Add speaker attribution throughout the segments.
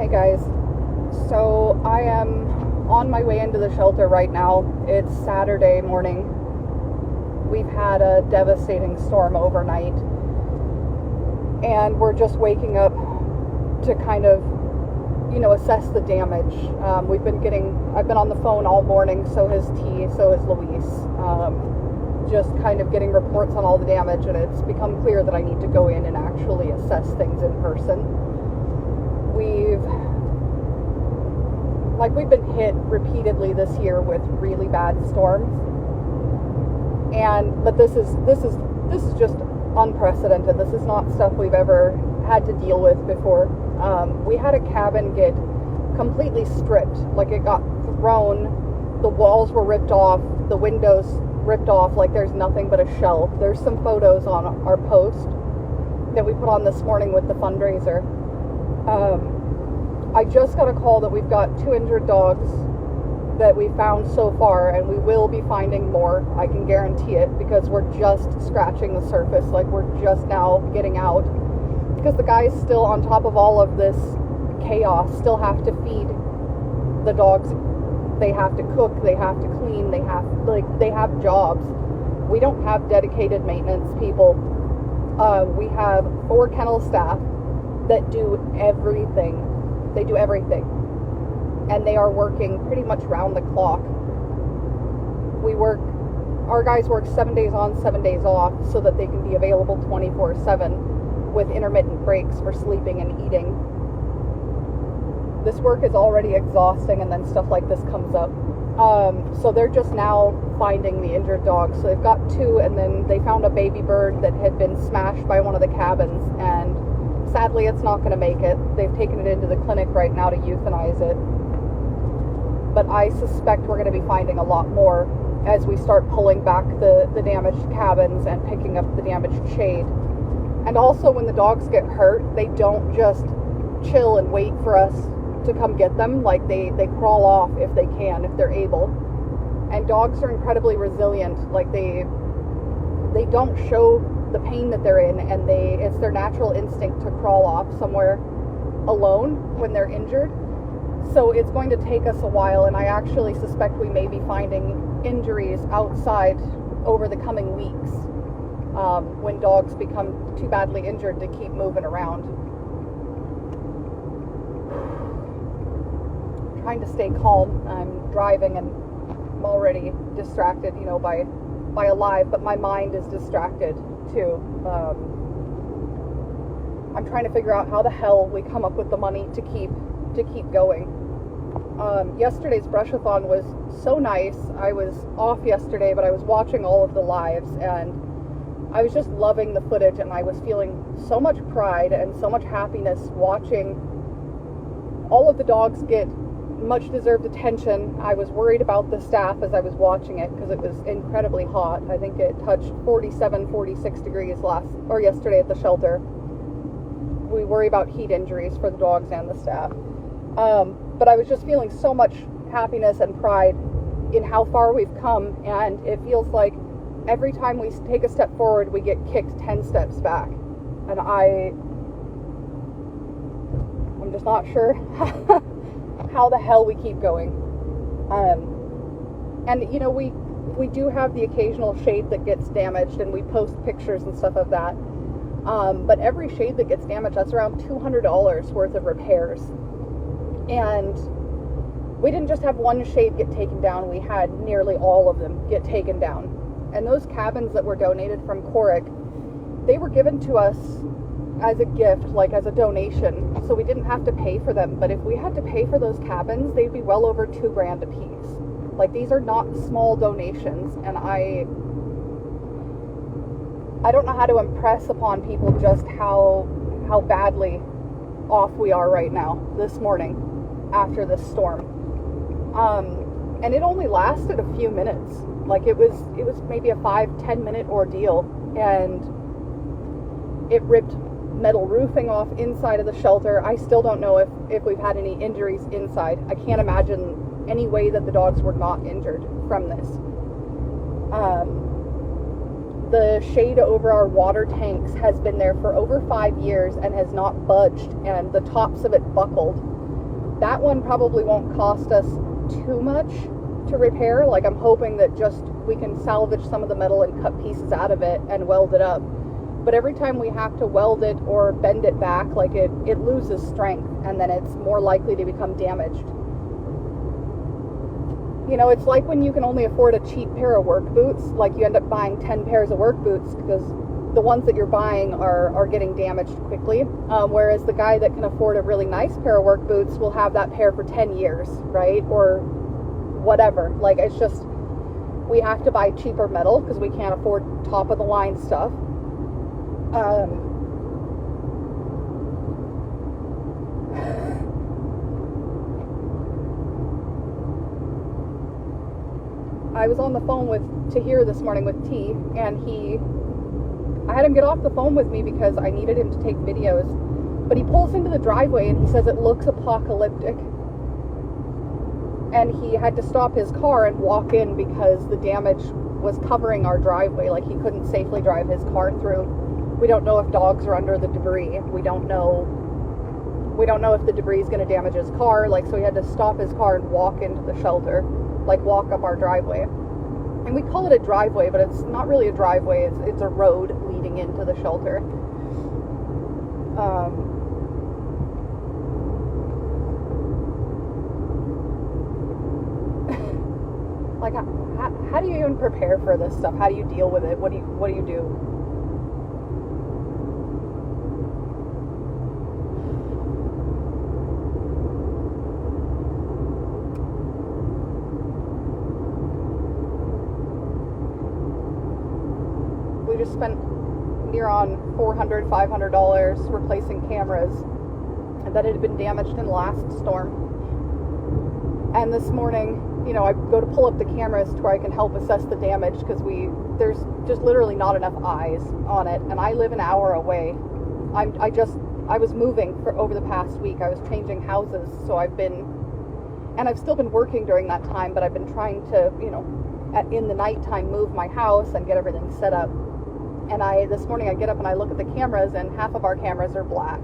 Speaker 1: guys, so I am on my way into the shelter right now. It's Saturday morning. We've had a devastating storm overnight, and we're just waking up to kind of, assess the damage. I've been on the phone all morning, so has T, so has Luis, just kind of getting reports on all the damage, and it's become clear that I need to go in and actually assess things in person. We've been hit repeatedly this year with really bad storms, but this is just unprecedented. This is not stuff we've ever had to deal with before. We had a cabin get completely stripped, like it got thrown, the walls were ripped off, the windows ripped off, like there's nothing but a shell. There's some photos on our post that we put on this morning with the fundraiser. I just got a call that we've got 2 injured dogs that we found so far, and we will be finding more. I can guarantee it, because we're just scratching the surface. Like, we're just now getting out, because the guys still, on top of all of this chaos, still have to feed the dogs. They have to cook, they have to clean, they have jobs. We don't have dedicated maintenance people. We have 4 kennel staff that do everything. They do everything. And they are working pretty much round the clock. Our guys work 7 days on, 7 days off, so that they can be available 24/7 with intermittent breaks for sleeping and eating. This work is already exhausting, and then stuff like this comes up. So they're just now finding the injured dogs. So they've got 2, and then they found a baby bird that had been smashed by one of the cabins, and sadly it's not going to make it. They've taken it into the clinic right now to euthanize it. But I suspect we're going to be finding a lot more as we start pulling back the damaged cabins and picking up the damaged shade. And also, when the dogs get hurt, they don't just chill and wait for us to come get them. Like, they crawl off if they can, if they're able. And dogs are incredibly resilient. Like, they don't show the pain that they're in, and it's their natural instinct to crawl off somewhere alone when they're injured. So it's going to take us a while, and I actually suspect we may be finding injuries outside over the coming weeks, when dogs become too badly injured to keep moving around. I'm trying to stay calm. I'm driving, and I'm already distracted, by a live, but my mind is distracted too. I'm trying to figure out how the hell we come up with the money to keep going. Yesterday's brush-a-thon was so nice. I was off yesterday, but I was watching all of the lives, and I was just loving the footage, and I was feeling so much pride and so much happiness watching all of the dogs get much deserved attention. I was worried about the staff as I was watching it, because it was incredibly hot. I think it touched 47, 46 degrees yesterday at the shelter. We worry about heat injuries for the dogs and the staff. But I was just feeling so much happiness and pride in how far we've come, and it feels like every time we take a step forward, we get kicked 10 steps back. And I'm just not sure how the hell we keep going. And we do have the occasional shade that gets damaged, and we post pictures and stuff of that. But every shade that gets damaged, that's around $200 worth of repairs. And we didn't just have one shade get taken down, we had nearly all of them get taken down. And those cabins that were donated from Corrick, they were given to us as a gift, like as a donation, so we didn't have to pay for them. But if we had to pay for those cabins, they'd be well over $2,000 a piece. Like, these are not small donations, and I don't know how to impress upon people just how badly off we are right now this morning after this storm. And it only lasted a few minutes. Like, it was maybe a 5-10 minute ordeal, and it ripped metal roofing off inside of the shelter. I still don't know if we've had any injuries inside. I can't imagine any way that the dogs were not injured from this. The shade over our water tanks has been there for over 5 years and has not budged, and the tops of it buckled. That one probably won't cost us too much to repair. Like, I'm hoping that just we can salvage some of the metal and cut pieces out of it and weld it up. But every time we have to weld it or bend it back, like it loses strength, and then it's more likely to become damaged. You know, it's like when you can only afford a cheap pair of work boots, like you end up buying 10 pairs of work boots because the ones that you're buying are getting damaged quickly. Whereas the guy that can afford a really nice pair of work boots will have that pair for 10 years, right? Or whatever. Like, it's just, we have to buy cheaper metal because we can't afford top of the line stuff. I was on the phone with Tahir this morning with T, and I had him get off the phone with me because I needed him to take videos, but he pulls into the driveway and he says it looks apocalyptic, and he had to stop his car and walk in because the damage was covering our driveway. Like, he couldn't safely drive his car through. We don't know if dogs are under the debris. We don't know if the debris is going to damage his car. Like, so he had to stop his car and walk into the shelter, like walk up our driveway. And we call it a driveway, but it's not really a driveway. It's a road leading into the shelter. Like, how do you even prepare for this stuff? How do you deal with it? What do you do? We just spent near on $400, $500 replacing cameras that had been damaged in the last storm. And this morning, you know, I go to pull up the cameras to where I can help assess the damage because there's just literally not enough eyes on it, and I live an hour away. I was moving for over the past week. I was changing houses, so I've still been working during that time, but I've been trying to, you know, in the nighttime move my house and get everything set up. And this morning I get up and I look at the cameras, and half of our cameras are black.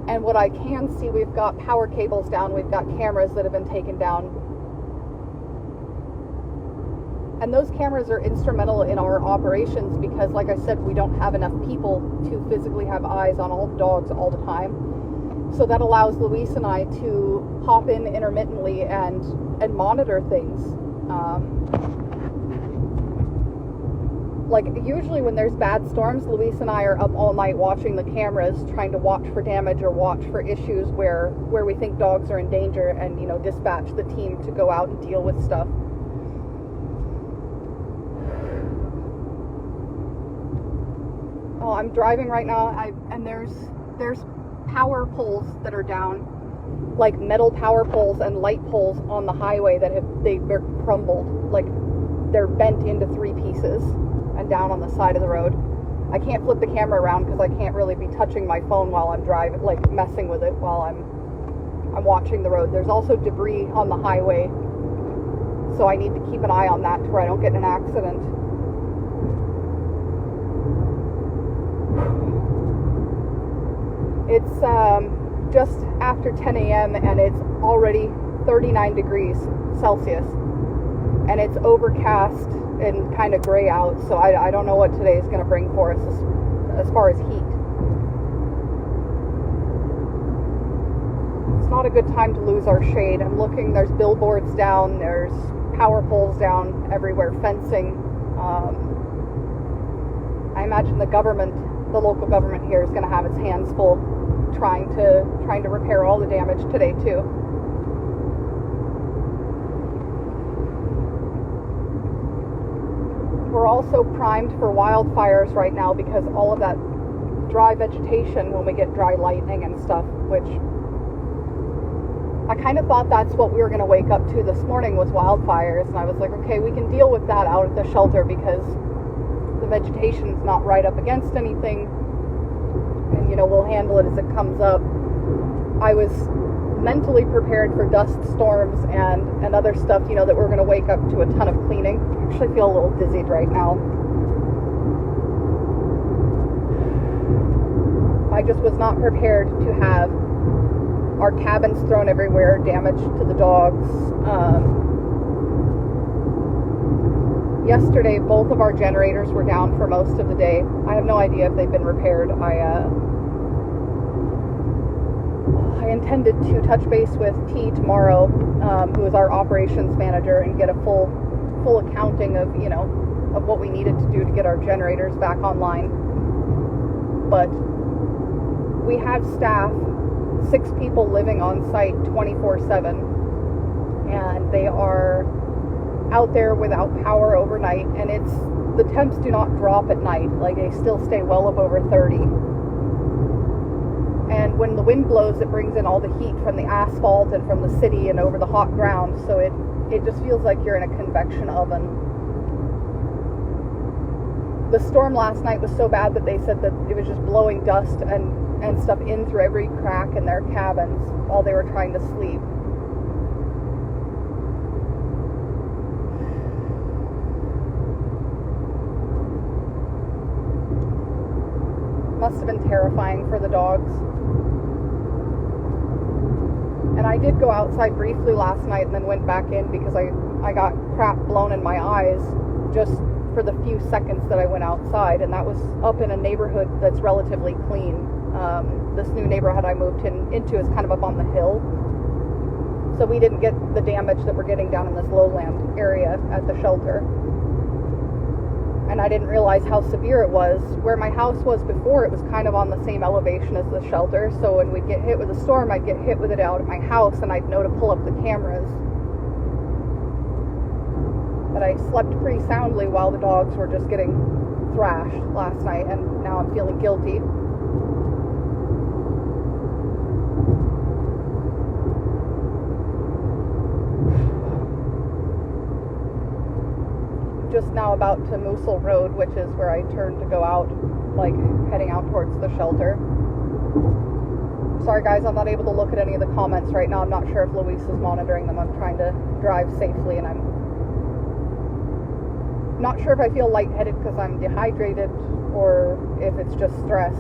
Speaker 1: And what I can see, we've got power cables down, we've got cameras that have been taken down. And those cameras are instrumental in our operations because, like I said, we don't have enough people to physically have eyes on all the dogs all the time. So that allows Luis and I to pop in intermittently and monitor things. Like, usually when there's bad storms, Luis and I are up all night watching the cameras, trying to watch for damage or watch for issues where we think dogs are in danger, and, you know, dispatch the team to go out and deal with stuff. Oh, I'm driving right now, and there's power poles that are down, like metal power poles and light poles on the highway that they're crumbled, like they're bent into 3 pieces and down on the side of the road. I can't flip the camera around because I can't really be touching my phone while I'm driving, like messing with it while I'm watching the road. There's also debris on the highway, so I need to keep an eye on that to where I don't get in an accident. It's just after 10 a.m. and it's already 39 degrees Celsius, and it's overcast and kind of gray out, so I don't know what today is going to bring for us as far as heat. It's not a good time to lose our shade. I'm looking, there's billboards down, there's power poles down everywhere, fencing. I imagine the local government here is going to have its hands full trying to repair all the damage today too. We're also primed for wildfires right now because all of that dry vegetation, when we get dry lightning and stuff, which I kind of thought that's what we were going to wake up to this morning, was wildfires. And I was like, okay, we can deal with that out at the shelter because the vegetation's not right up against anything, and, you know, we'll handle it as it comes up. I was mentally prepared for dust storms and other stuff, you know, that we're going to wake up to a ton of cleaning. I actually feel a little dizzied right now. I just was not prepared to have our cabins thrown everywhere, damage to the dogs. Yesterday, both of our generators were down for most of the day. I have no idea if they've been repaired. I intended to touch base with T tomorrow, who is our operations manager, and get a full accounting of, of what we needed to do to get our generators back online. But we have staff, 6 people living on site 24/7, and they are out there without power overnight, and the temps do not drop at night. Like, they still stay well up over 30. And when the wind blows, it brings in all the heat from the asphalt and from the city and over the hot ground, so it just feels like you're in a convection oven. The storm last night was so bad that they said that it was just blowing dust and stuff in through every crack in their cabins while they were trying to sleep. Must have been terrifying for the dogs. And I did go outside briefly last night and then went back in because I got crap blown in my eyes just for the few seconds that I went outside, and that was up in a neighborhood that's relatively clean. This new neighborhood I moved into is kind of up on the hill, so we didn't get the damage that we're getting down in this lowland area at the shelter. And I didn't realize how severe it was. Where my house was before, it was kind of on the same elevation as the shelter, so when we'd get hit with a storm, I'd get hit with it out of my house, and I'd know to pull up the cameras. But I slept pretty soundly while the dogs were just getting thrashed last night, and now I'm feeling guilty. Just now about to Mosul Road, which is where I turned to go out, like heading out towards the shelter. Sorry guys, I'm not able to look at any of the comments right now. I'm not sure if Luis is monitoring them. I'm trying to drive safely, and I'm not sure if I feel lightheaded because I'm dehydrated or if it's just stress.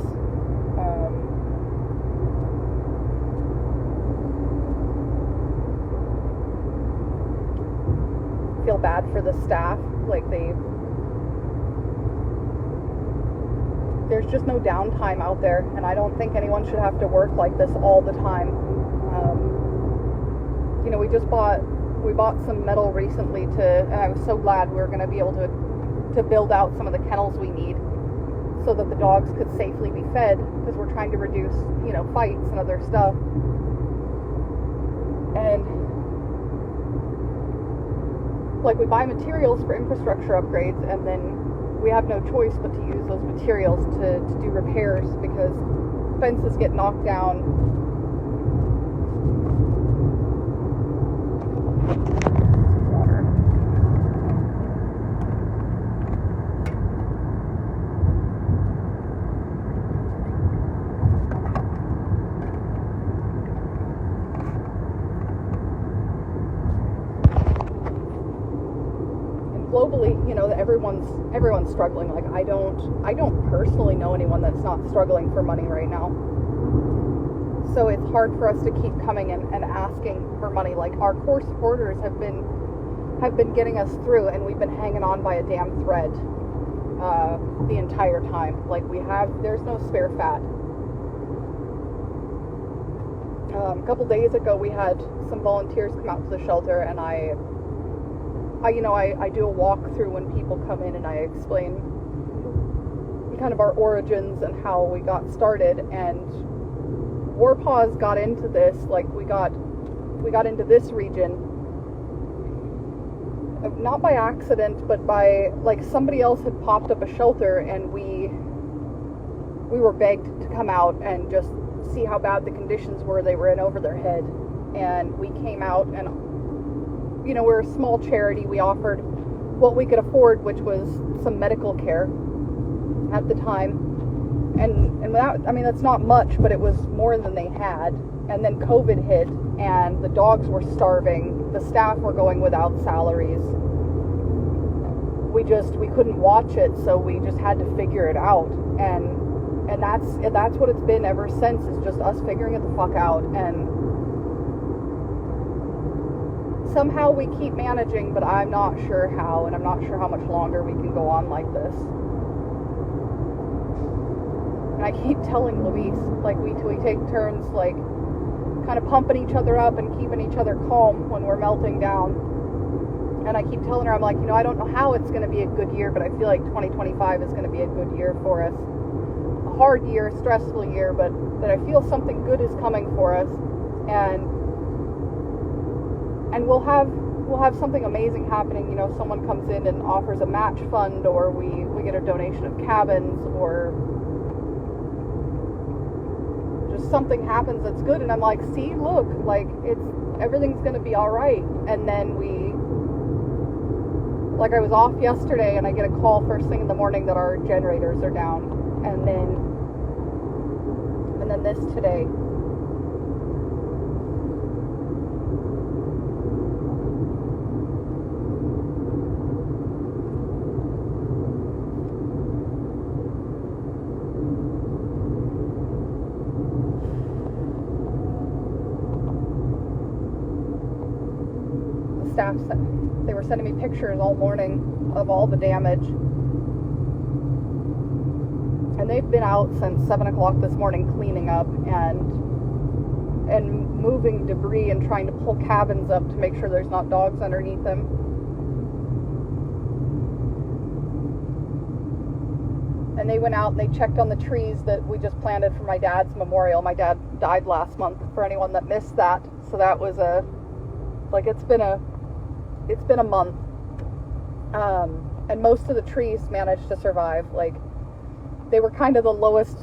Speaker 1: Feel bad for the staff. Like, there's just no downtime out there, and I don't think anyone should have to work like this all the time. We bought some metal recently and I was so glad we were going to be able to build out some of the kennels we need so that the dogs could safely be fed, because we're trying to reduce, fights and other stuff. And we buy materials for infrastructure upgrades, and then we have no choice but to use those materials to do repairs, because fences get knocked down. Water. Globally, everyone's struggling. Like, I don't personally know anyone that's not struggling for money right now. So it's hard for us to keep coming and asking for money. Like, our core supporters have been getting us through, and we've been hanging on by a damn thread the entire time. Like, there's no spare fat. A couple days ago, we had some volunteers come out to the shelter, and I do a walkthrough when people come in, and I explain kind of our origins and how we got started. And Warpaws got into this, we got into this region not by accident, but by, somebody else had popped up a shelter, and we were begged to come out and just see how bad the conditions were they were in over their head. And we came out, and we're a small charity. We offered what we could afford, which was some medical care at the time. And that's not much, but it was more than they had. And then COVID hit, and the dogs were starving. The staff were going without salaries. We couldn't watch it, so we just had to figure it out. And that's what it's been ever since, is just us figuring it the fuck out. And somehow we keep managing, but I'm not sure how, and I'm not sure how much longer we can go on like this. And I keep telling Luis, like, we take turns, like, kind of pumping each other up and keeping each other calm when we're melting down. And I keep telling her, I'm like, I don't know how it's going to be a good year, but I feel like 2025 is going to be a good year for us. A hard year, stressful year, but I feel something good is coming for us. And we'll have something amazing happening. Someone comes in and offers a match fund, or we get a donation of cabins, or just something happens that's good. And I'm like, see, look, like, everything's gonna be all right. And then I was off yesterday, and I get a call first thing in the morning that our generators are down, and then this today. Staff said they were sending me pictures all morning of all the damage, and they've been out since 7 o'clock this morning cleaning up and moving debris and trying to pull cabins up to make sure there's not dogs underneath them. And they went out and they checked on the trees that we just planted for my dad's memorial. My dad died last month, for anyone that missed that. So that was it's been a month, and most of the trees managed to survive. Like, they were kind of the lowest.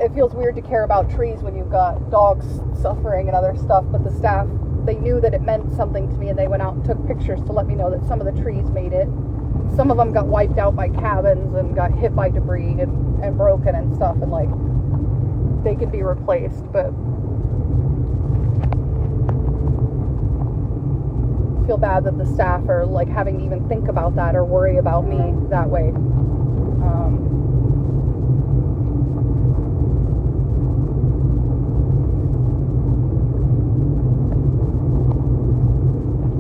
Speaker 1: It feels weird to care about trees when you've got dogs suffering and other stuff, but the staff, they knew that it meant something to me, and they went out and took pictures to let me know that some of the trees made it. Some of them got wiped out by cabins and got hit by debris and broken and stuff, and they could be replaced, but feel bad that the staff are having to even think about that or worry about me that way.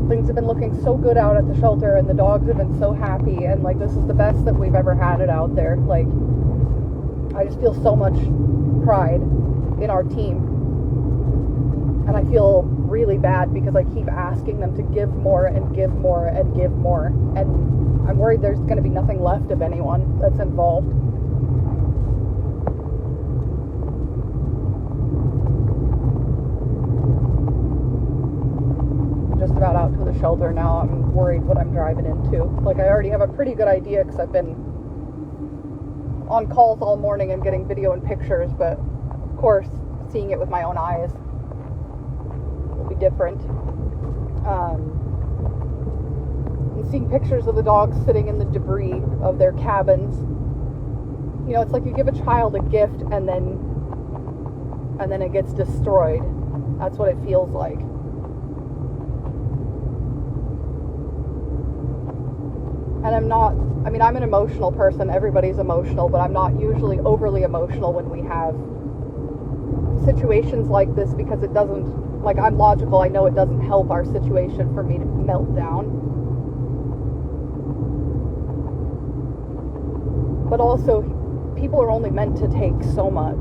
Speaker 1: Things have been looking so good out at the shelter, and the dogs have been so happy, and this is the best that we've ever had it out there. I just feel so much pride in our team, and I feel really bad because I keep asking them to give more and give more and give more, and I'm worried there's going to be nothing left of anyone that's involved. Just about out to the shelter now. I'm worried what I'm driving into. I already have a pretty good idea because I've been on calls all morning and getting video and pictures, but of course seeing it with my own eyes be different. And seeing pictures of the dogs sitting in the debris of their cabins, it's like you give a child a gift and then it gets destroyed. That's what it feels like. And I'm an emotional person. Everybody's emotional, but I'm not usually overly emotional when we have situations like this, because it doesn't, I'm logical. I know it doesn't help our situation for me to melt down. But also, people are only meant to take so much.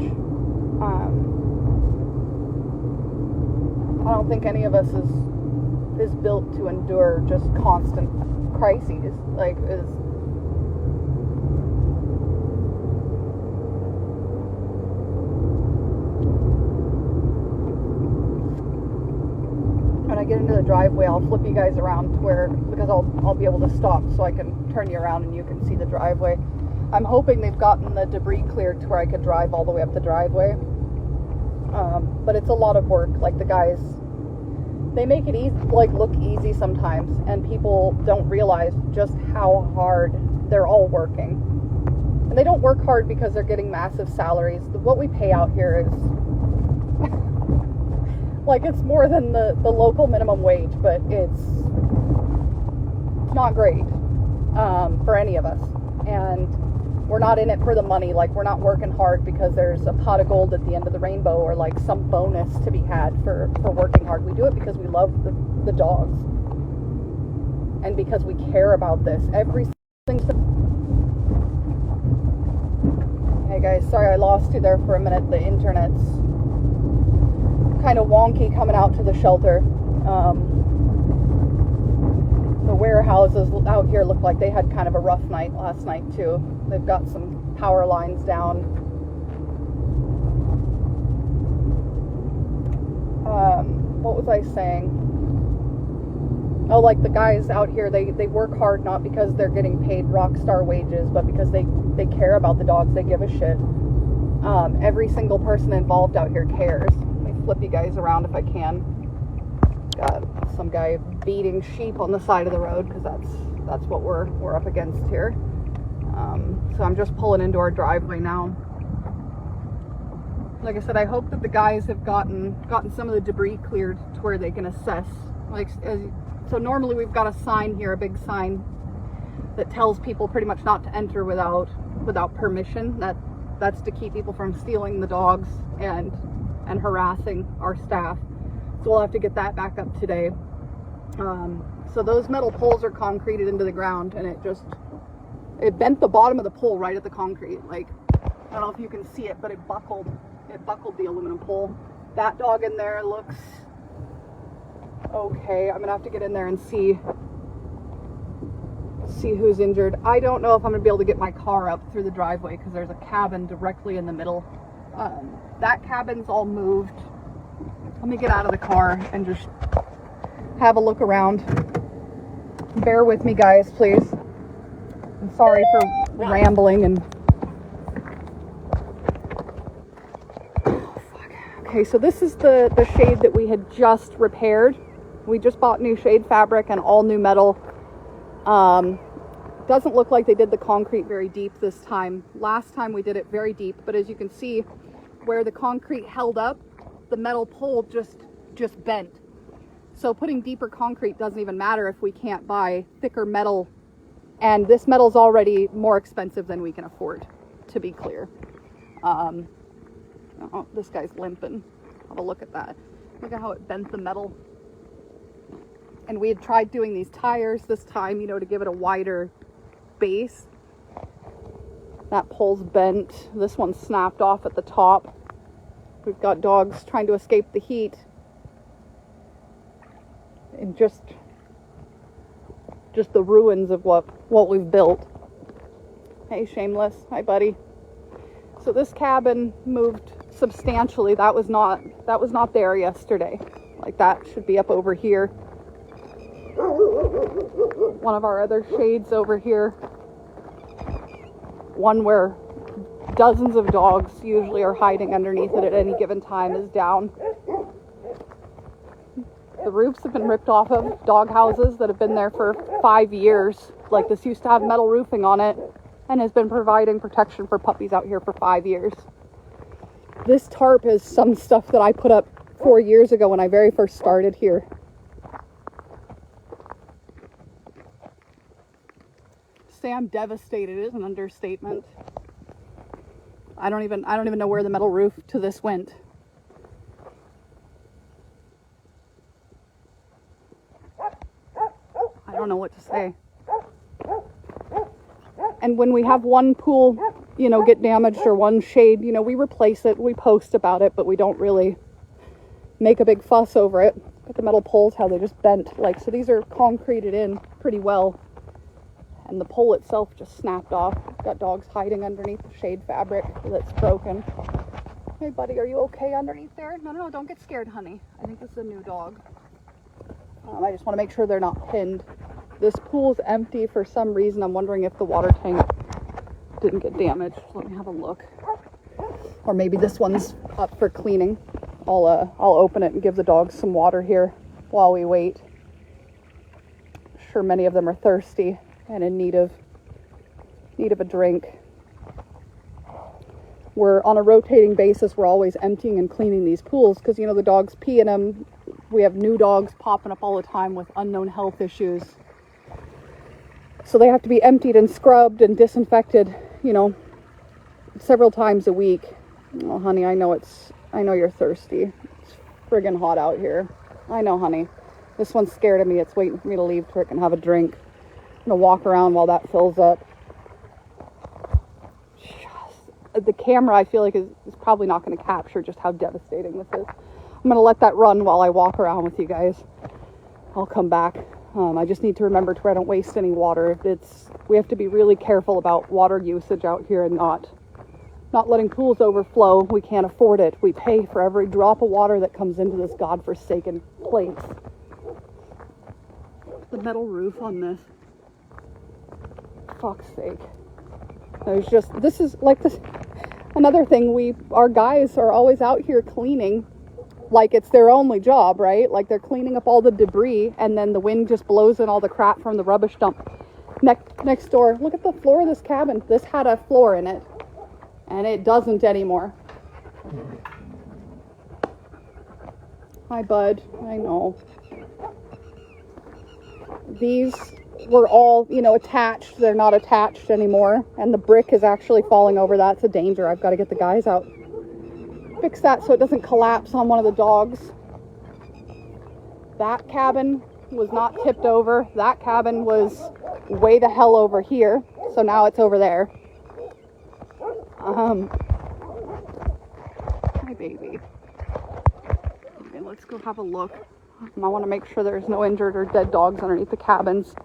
Speaker 1: I don't think any of us is built to endure just constant crises. When I get into the driveway, I'll flip you guys around because I'll be able to stop so I can turn you around and you can see the driveway. I'm hoping they've gotten the debris cleared to where I could drive all the way up the driveway. But it's a lot of work. The guys, they make it easy, look easy sometimes, and people don't realize just how hard they're all working. And they don't work hard because they're getting massive salaries. What we pay out here is it's more than the local minimum wage, but it's not great for any of us. And We're not in it for the money. Like, we're not working hard because there's a pot of gold at the end of the rainbow or like some bonus to be had for working hard. We do it because we love the dogs and because we care about this. Hey guys, sorry I lost you there for a minute. The internet's kind of wonky coming out to the shelter. The warehouses out here look like they had kind of a rough night last night too. They've got some power lines down. What was I saying? Oh, like the guys out here, they work hard not because they're getting paid rock star wages, but because they care about the dogs. They give a shit. Every single person involved out here cares. Let me flip you guys around if I can. Got some guy beating sheep on the side of the road because that's what we're up against here. So I'm just pulling into our driveway now. Like I said, I hope that the guys have gotten some of the debris cleared to where they can assess. So normally we've got a sign here, a big sign that tells people pretty much not to enter without permission. That's to keep people from stealing the dogs and harassing our staff. So we'll have to get that back up today. So those metal poles are concreted into the ground, and it bent the bottom of the pole right at the concrete. Like, I don't know if you can see it, but it buckled the aluminum pole. That dog in there looks okay. I'm gonna have to get in there and see who's injured. I don't know if I'm gonna be able to get my car up through the driveway because there's a cabin directly in the middle. That cabin's all moved. Let me get out of the car and just have a look around. Bear with me, guys, please. I'm sorry for rambling and... Oh, fuck. Okay, so this is the shade that we had just repaired. We just bought new shade fabric and all new metal. Doesn't look like they did the concrete very deep this time. Last time we did it very deep, but as you can see, where the concrete held up, the metal pole just bent. So putting deeper concrete doesn't even matter if we can't buy thicker metal, and this metal's already more expensive than we can afford, to be clear. Oh, this guy's limping. Have a look at that. Look at how it bent the metal. And we had tried doing these tires this time, to give it a wider base. That pole's bent. This one snapped off at the top. We've got dogs trying to escape the heat. And just the ruins of what we've built. Hey, Shameless. Hi, buddy. So this cabin moved substantially. That was not there yesterday. Like, that should be up over here. One of our other shades over here. One where dozens of dogs usually are hiding underneath it at any given time is down. The roofs have been ripped off of dog houses that have been there for 5 years. Like, this used to have metal roofing on it and has been providing protection for puppies out here for 5 years. This tarp is some stuff that I put up 4 years ago when I very first started here. Say I'm devastated is an understatement. I don't even know where the metal roof to this went. I don't know what to say. And when we have one pool, get damaged or one shade, we replace it, we post about it, but we don't really make a big fuss over it. But the metal poles, how they just bent. So these are concreted in pretty well. And the pole itself just snapped off. Got dogs hiding underneath the shade fabric that's broken. Hey, buddy, are you okay underneath there? No, don't get scared, honey. I think this is a new dog. I just want to make sure they're not pinned. This pool's empty for some reason. I'm wondering if the water tank didn't get damaged. Let me have a look. Or maybe this one's up for cleaning. I'll open it and give the dogs some water here while we wait. I'm sure many of them are thirsty and in need of a drink. We're on a rotating basis. We're always emptying and cleaning these pools because, the dogs pee in them. We have new dogs popping up all the time with unknown health issues. So they have to be emptied and scrubbed and disinfected you know, several times a week. Oh, honey, I know you're thirsty. It's friggin' hot out here. I know, honey. This one's scared of me. It's waiting for me to leave so it can have a drink. I'm gonna walk around while that fills up. The camera, I feel like, is probably not going to capture just how devastating this is. I'm going to let that run while I walk around with you guys. I'll come back. I just need to remember to where I don't waste any water. We have to be really careful about water usage out here and not letting pools overflow. We can't afford it. We pay for every drop of water that comes into this godforsaken place. The metal roof on this. Fuck's sake. This is like this. Another thing, our guys are always out here cleaning like it's their only job, right? Like they're cleaning up all the debris, and then the wind just blows in all the crap from the rubbish dump next door. Look at the floor of this cabin. This had a floor in it, and it doesn't anymore. Hi, bud. I know. These were all, attached. They're not attached anymore, and the brick is actually falling over. That's a danger. I've got to get the guys out, fix that so it doesn't collapse on one of the dogs. That cabin was not tipped over. That cabin was way the hell over here, so now it's over there. Hi, baby. Okay, let's go have a look. I want to make sure there's no injured or dead dogs underneath the cabins.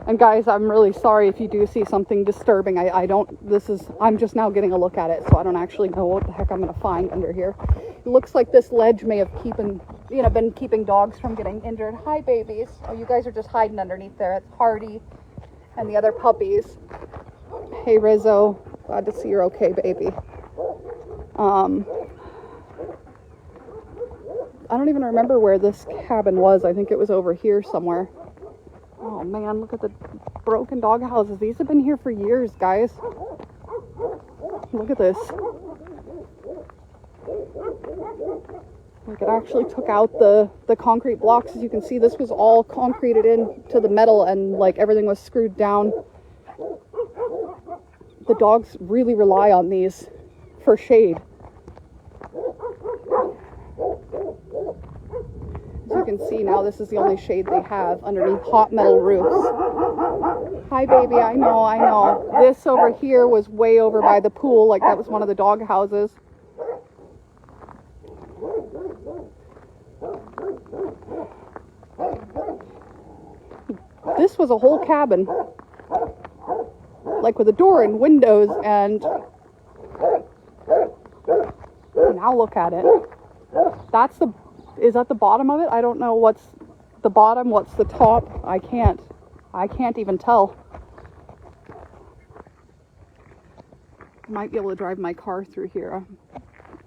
Speaker 1: And guys, I'm really sorry if you do see something disturbing. I'm just now getting a look at it, so I don't actually know what the heck I'm going to find under here. It looks like this ledge may have been keeping dogs from getting injured. Hi, babies. Oh, you guys are just hiding underneath there. It's Hardy and the other puppies. Hey, Rizzo. Glad to see you're okay, baby. I don't even remember where this cabin was. I think it was over here somewhere. Oh man, look at the broken dog houses. These have been here for years, guys. Look at this. Like, it actually took out the concrete blocks. As you can see, this was all concreted into the metal, and like everything was screwed down. The dogs really rely on these for shade. As you can see now, this is the only shade they have underneath hot metal roofs. Hi, baby. I know. This over here was way over by the pool. Like, that was one of the dog houses. This was a whole cabin. Like, with a door and windows, and now look at it. Is that the bottom of it? I don't know what's the bottom, what's the top. I can't even tell. I might be able to drive my car through here.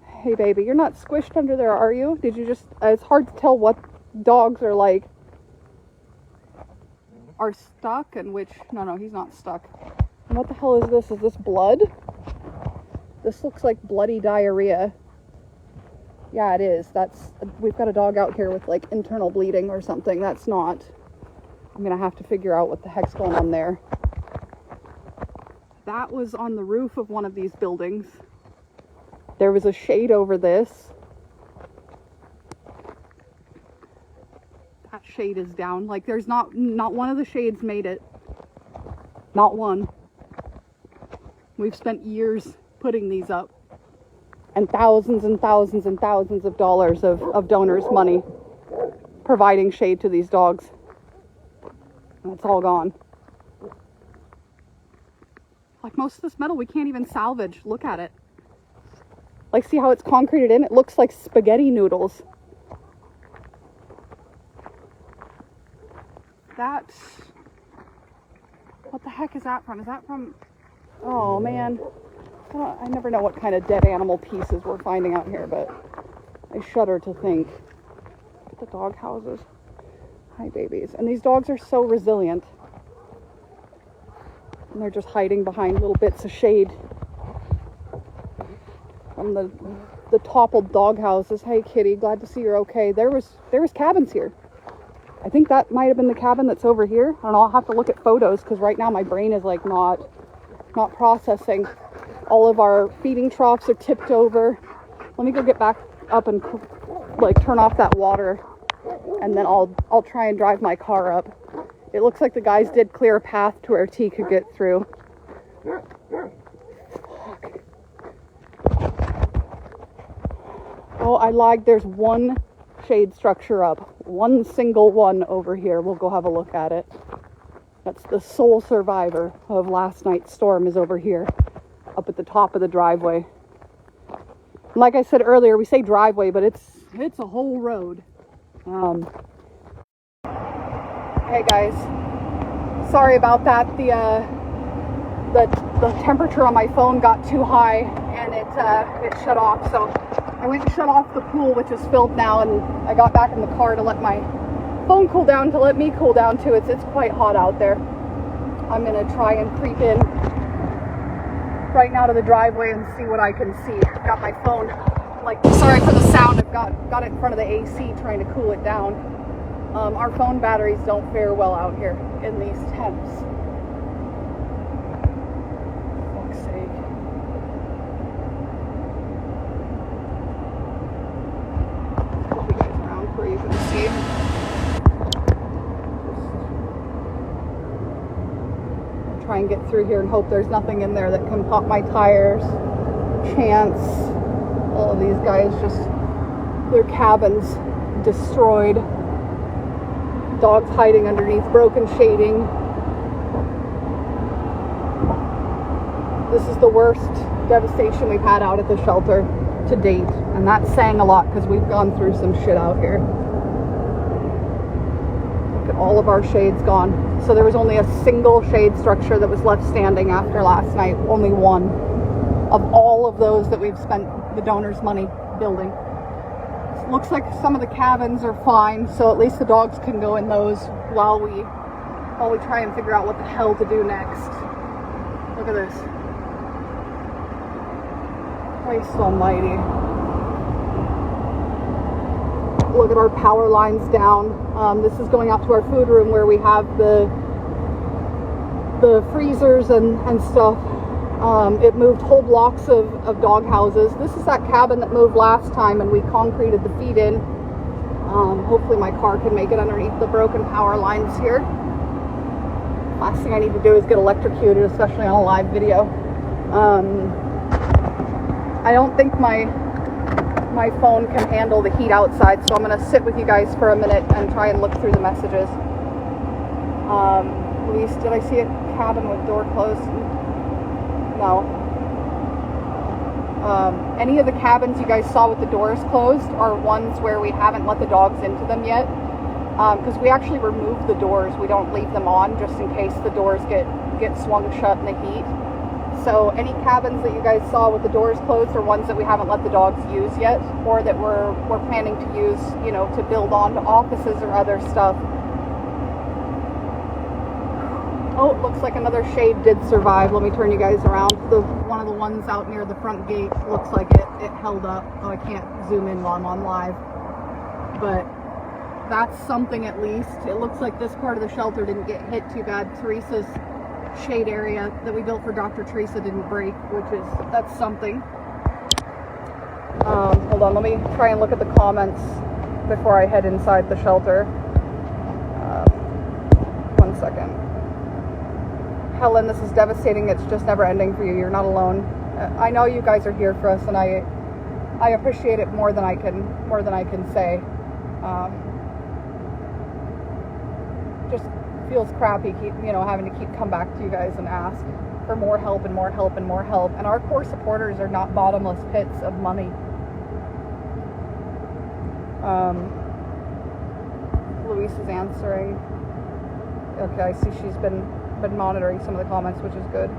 Speaker 1: Hey, baby, you're not squished under there, are you? It's hard to tell what dogs are stuck and which, no, he's not stuck. And what the hell is this? Is this blood? This looks like bloody diarrhea. Yeah, it is. We've got a dog out here with like internal bleeding or something. That's not. I'm gonna have to figure out what the heck's going on there. That was on the roof of one of these buildings. There was a shade over this. That shade is down. Like, there's not one of the shades made it. Not one. We've spent years putting these up. And thousands and thousands and thousands of dollars of donors' money providing shade to these dogs. And it's all gone. Like, most of this metal we can't even salvage. Look at it. Like, see how it's concreted in? It looks like spaghetti noodles. What the heck is that from? Is that from... Oh, man. I never know what kind of dead animal pieces we're finding out here, but I shudder to think. Look at the dog houses. Hi, babies. And these dogs are so resilient. And they're just hiding behind little bits of shade from the toppled dog houses. Hey, kitty, glad to see you're okay. There was cabins here. I think that might have been the cabin that's over here. I don't know, I'll have to look at photos, because right now my brain is like not not processing. All of our feeding troughs are tipped over. Let me go get back up and like turn off that water, and then I'll try and drive my car up. It looks like the guys did clear a path to where T could get through. Oh, I lied. There's one shade structure up. One single one over here. We'll go have a look at it. That's the sole survivor of last night's storm is over here, up at the top of the driveway. Like I said earlier, we say driveway, but it's a whole road. Hey guys, sorry about that. The temperature on my phone got too high and it shut off. So I went to shut off the pool, which is filled now, and I got back in the car to let my phone cool down, to let me cool down too. It's quite hot out there. I'm gonna try and creep in right now to the driveway and see what I can see. I've got my phone, like, sorry for the sound, I've got it in front of the AC trying to cool it down. Our phone batteries don't fare well out here in these temps. For fuck's sake. Put you guys around where you can see. Try and get through here and hope there's nothing in there that can pop my tires. Chance. All of these guys just, their cabins destroyed. Dogs hiding underneath broken shading. This is the worst devastation we've had out at the shelter to date, and that's saying a lot because we've gone through some shit out here. Look at all of our shades gone. So there was only a single shade structure that was left standing after last night. Only one of all of those that we've spent the donors' money building. Looks like some of the cabins are fine, so at least the dogs can go in those while we try and figure out what the hell to do next. Look at this. Christ almighty. Look at our power lines down. This is going out to our food room where we have the freezers and stuff. It moved whole blocks of dog houses. This is that cabin that moved last time, and we concreted the feed in. Hopefully my car can make it underneath the broken power lines here. Last thing I need to do is get electrocuted, especially on a live video. I don't think my phone can handle the heat outside, so I'm going to sit with you guys for a minute and try and look through the messages. Luis, did I see a cabin with door closed? No. Any of the cabins you guys saw with the doors closed are ones where we haven't let the dogs into them yet, because we actually remove the doors. We don't leave them on just in case the doors get swung shut in the heat. So any cabins that you guys saw with the doors closed are ones that we haven't let the dogs use yet, or that we're planning to use, you know, to build onto offices or other stuff. Oh, it looks like another shade did survive. Let me turn you guys around. One of the ones out near the front gate looks like it held up. Oh, I can't zoom in while I'm on live. But that's something at least. It looks like this part of the shelter didn't get hit too bad. Teresa's shade area that we built for Dr. Teresa didn't break, that's something. Hold on, let me try and look at the comments before I head inside the shelter. 1 second. Helen, this is devastating. It's just never ending for you. You're not alone. I know you guys are here for us, and I appreciate it more than I can say. Just feels crappy, having to keep come back to you guys and ask for more help and more help and more help. And our core supporters are not bottomless pits of money. Louise is answering. Okay, I see she's been monitoring some of the comments, which is good.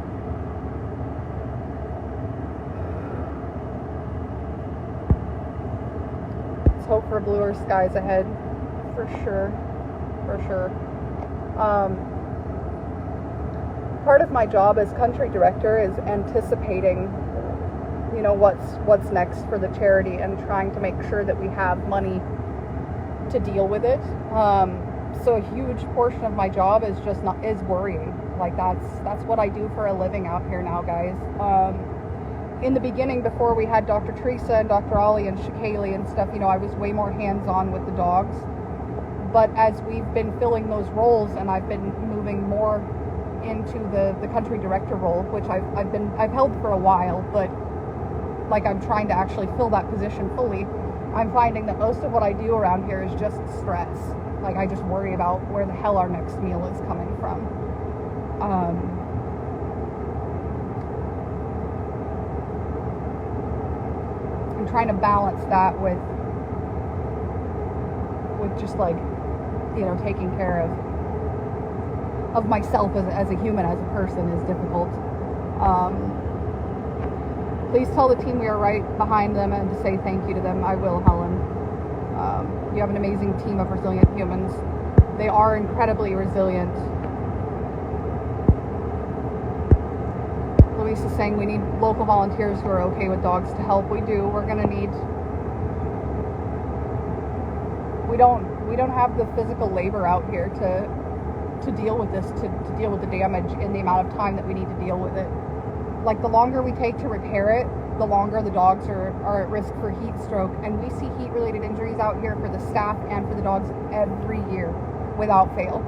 Speaker 1: Let's hope for bluer skies ahead, for sure. Part of my job as country director is anticipating, what's next for the charity and trying to make sure that we have money to deal with it. So a huge portion of my job is worrying. Like, that's what I do for a living out here now, guys. In the beginning, before we had Dr. Teresa and Dr. Ollie and Shakaylee and stuff, I was way more hands-on with the dogs. But as we've been filling those roles, and I've been moving more into the country director role, which I've held for a while, but like I'm trying to actually fill that position fully, I'm finding that most of what I do around here is just stress. Like, I just worry about where the hell our next meal is coming from. I'm trying to balance that with just like, taking care of myself as a human, as a person, is difficult. Please tell the team we are right behind them and to say thank you to them. I will, Helen. You have an amazing team of resilient humans. They are incredibly resilient. Luis is saying we need local volunteers who are okay with dogs to help. We do. We're going to need... We don't have the physical labor out here to deal with this, to deal with the damage in the amount of time that we need to deal with it. Like, the longer we take to repair it, the longer the dogs are at risk for heat stroke. And we see heat-related injuries out here for the staff and for the dogs every year, without fail.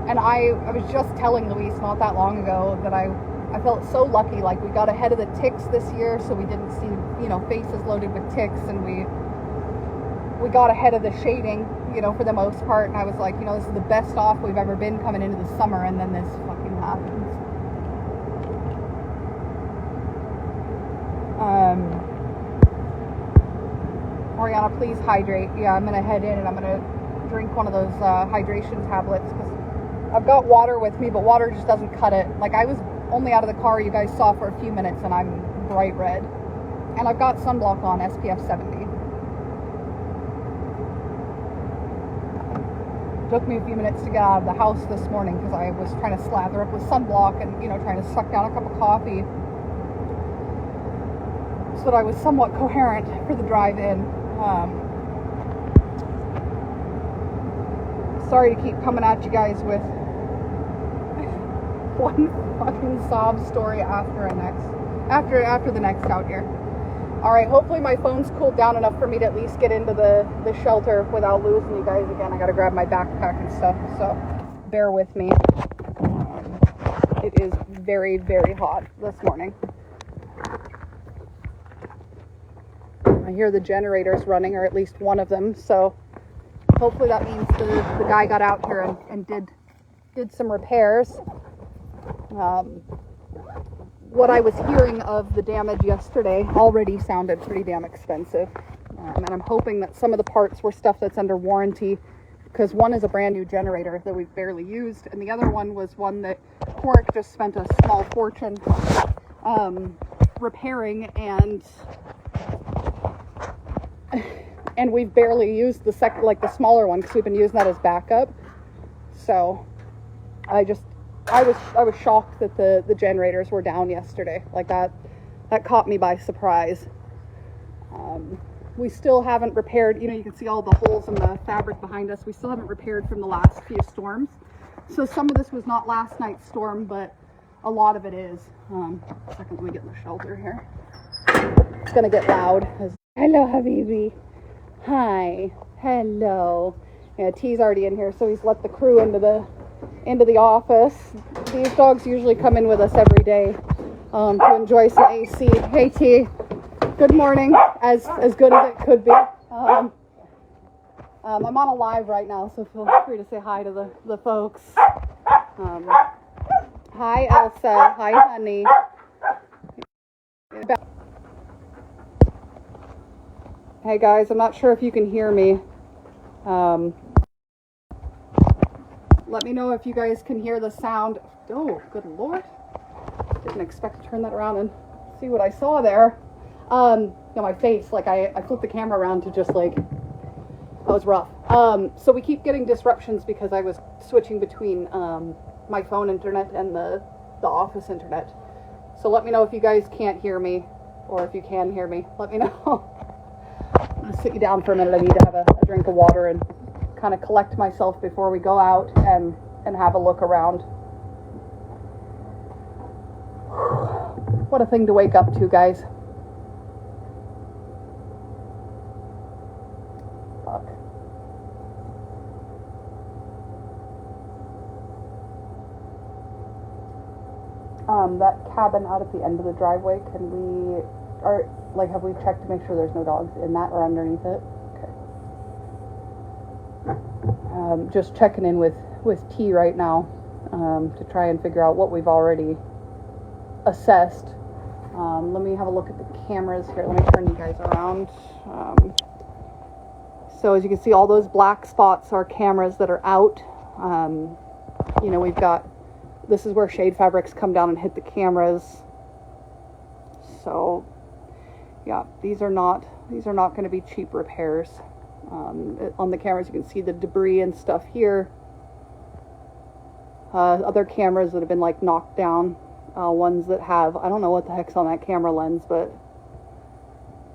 Speaker 1: And I was just telling Luis not that long ago that I felt so lucky. Like, we got ahead of the ticks this year, so we didn't see, faces loaded with ticks, and we got ahead of the shading, for the most part. And I was like, this is the best off we've ever been coming into the summer, and then this fucking happens. Oriana, please hydrate. Yeah, I'm gonna head in and I'm gonna drink one of those hydration tablets, because I've got water with me, but water just doesn't cut it. Like, I was only out of the car, you guys saw, for a few minutes, and I'm bright red. And I've got sunblock on, SPF 70. Took me a few minutes to get out of the house this morning because I was trying to slather up with sunblock and, trying to suck down a cup of coffee so that I was somewhat coherent for the drive in. Sorry to keep coming at you guys with one fucking sob story after the next out here. Alright, hopefully my phone's cooled down enough for me to at least get into the shelter without losing you guys again. I gotta grab my backpack and stuff, so bear with me. It is very, very hot this morning. I hear the generators running, or at least one of them, so hopefully that means the guy got out here and did some repairs. What I was hearing of the damage yesterday already sounded pretty damn expensive. And I'm hoping that some of the parts were stuff that's under warranty, because one is a brand new generator that we've barely used, and the other one was one that Cork just spent a small fortune repairing, and we've barely used the smaller one, because we've been using that as backup. So I was shocked that the generators were down yesterday. Like, that caught me by surprise. We still haven't repaired, you can see all the holes in the fabric behind us. We still haven't repaired from the last few storms. So some of this was not last night's storm, but a lot of it is. A second, let me get in the shelter here. It's gonna get loud. Hello, Habibi. Hi. Hello. Yeah, T's already in here, so he's let the crew into the office. These dogs usually come in with us every day to enjoy some AC. Hey, T. Good morning. As good as it could be. I'm on a live right now, so feel free to say hi to the folks. Hi, Elsa. Hi, honey. Hey, guys. I'm not sure if you can hear me. Let me know if you guys can hear the sound. Oh, good Lord. Didn't expect to turn that around and see what I saw there. My face, like I flipped the camera around to just like, that was rough. So we keep getting disruptions because I was switching between my phone internet and the office internet. So let me know if you guys can't hear me, or if you can hear me. Let me know. I'm gonna sit you down for a minute. I need to have a drink of water and kind of collect myself before we go out and and have a look around. What a thing to wake up to, guys. Fuck. That cabin out at the end of the driveway, have we checked to make sure there's no dogs in that or underneath it? Okay. Just checking in with T right now, to try and figure out what we've already assessed. Let me have a look at the cameras here. Let me turn you guys around. So as you can see, all those black spots are cameras that are out. We've got, this is where shade fabrics come down and hit the cameras. So yeah, these are not going to be cheap repairs. On the cameras you can see the debris and stuff here. Other cameras that have been like knocked down, ones that have, I don't know what the heck's on that camera lens, but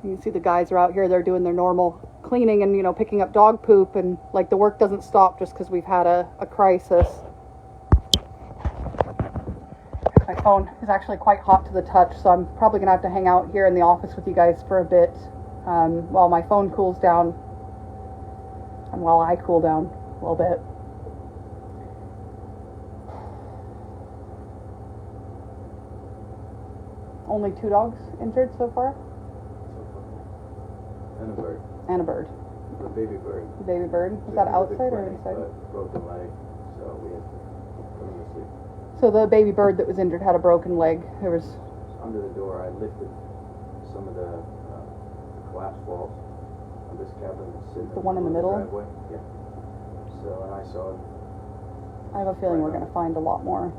Speaker 1: you can see the guys are out here, they're doing their normal cleaning and picking up dog poop, and like the work doesn't stop just because we've had a crisis. My phone is actually quite hot to the touch, so I'm probably gonna have to hang out here in the office with you guys for a bit, while my phone cools down and while I cool down a little bit. Only 2 dogs injured so far?
Speaker 2: And a bird.
Speaker 1: And a bird.
Speaker 2: The baby bird.
Speaker 1: The baby bird? Was that outside or inside?
Speaker 2: Broken leg, so we had to put him to sleep.
Speaker 1: So the baby bird that was injured had a broken leg. There was...
Speaker 2: Under the door, I lifted some of the collapse walls of this cabin.
Speaker 1: The one in the middle?
Speaker 2: Driveway. Yeah. So, and I saw it.
Speaker 1: I have a feeling we're going to find a lot more.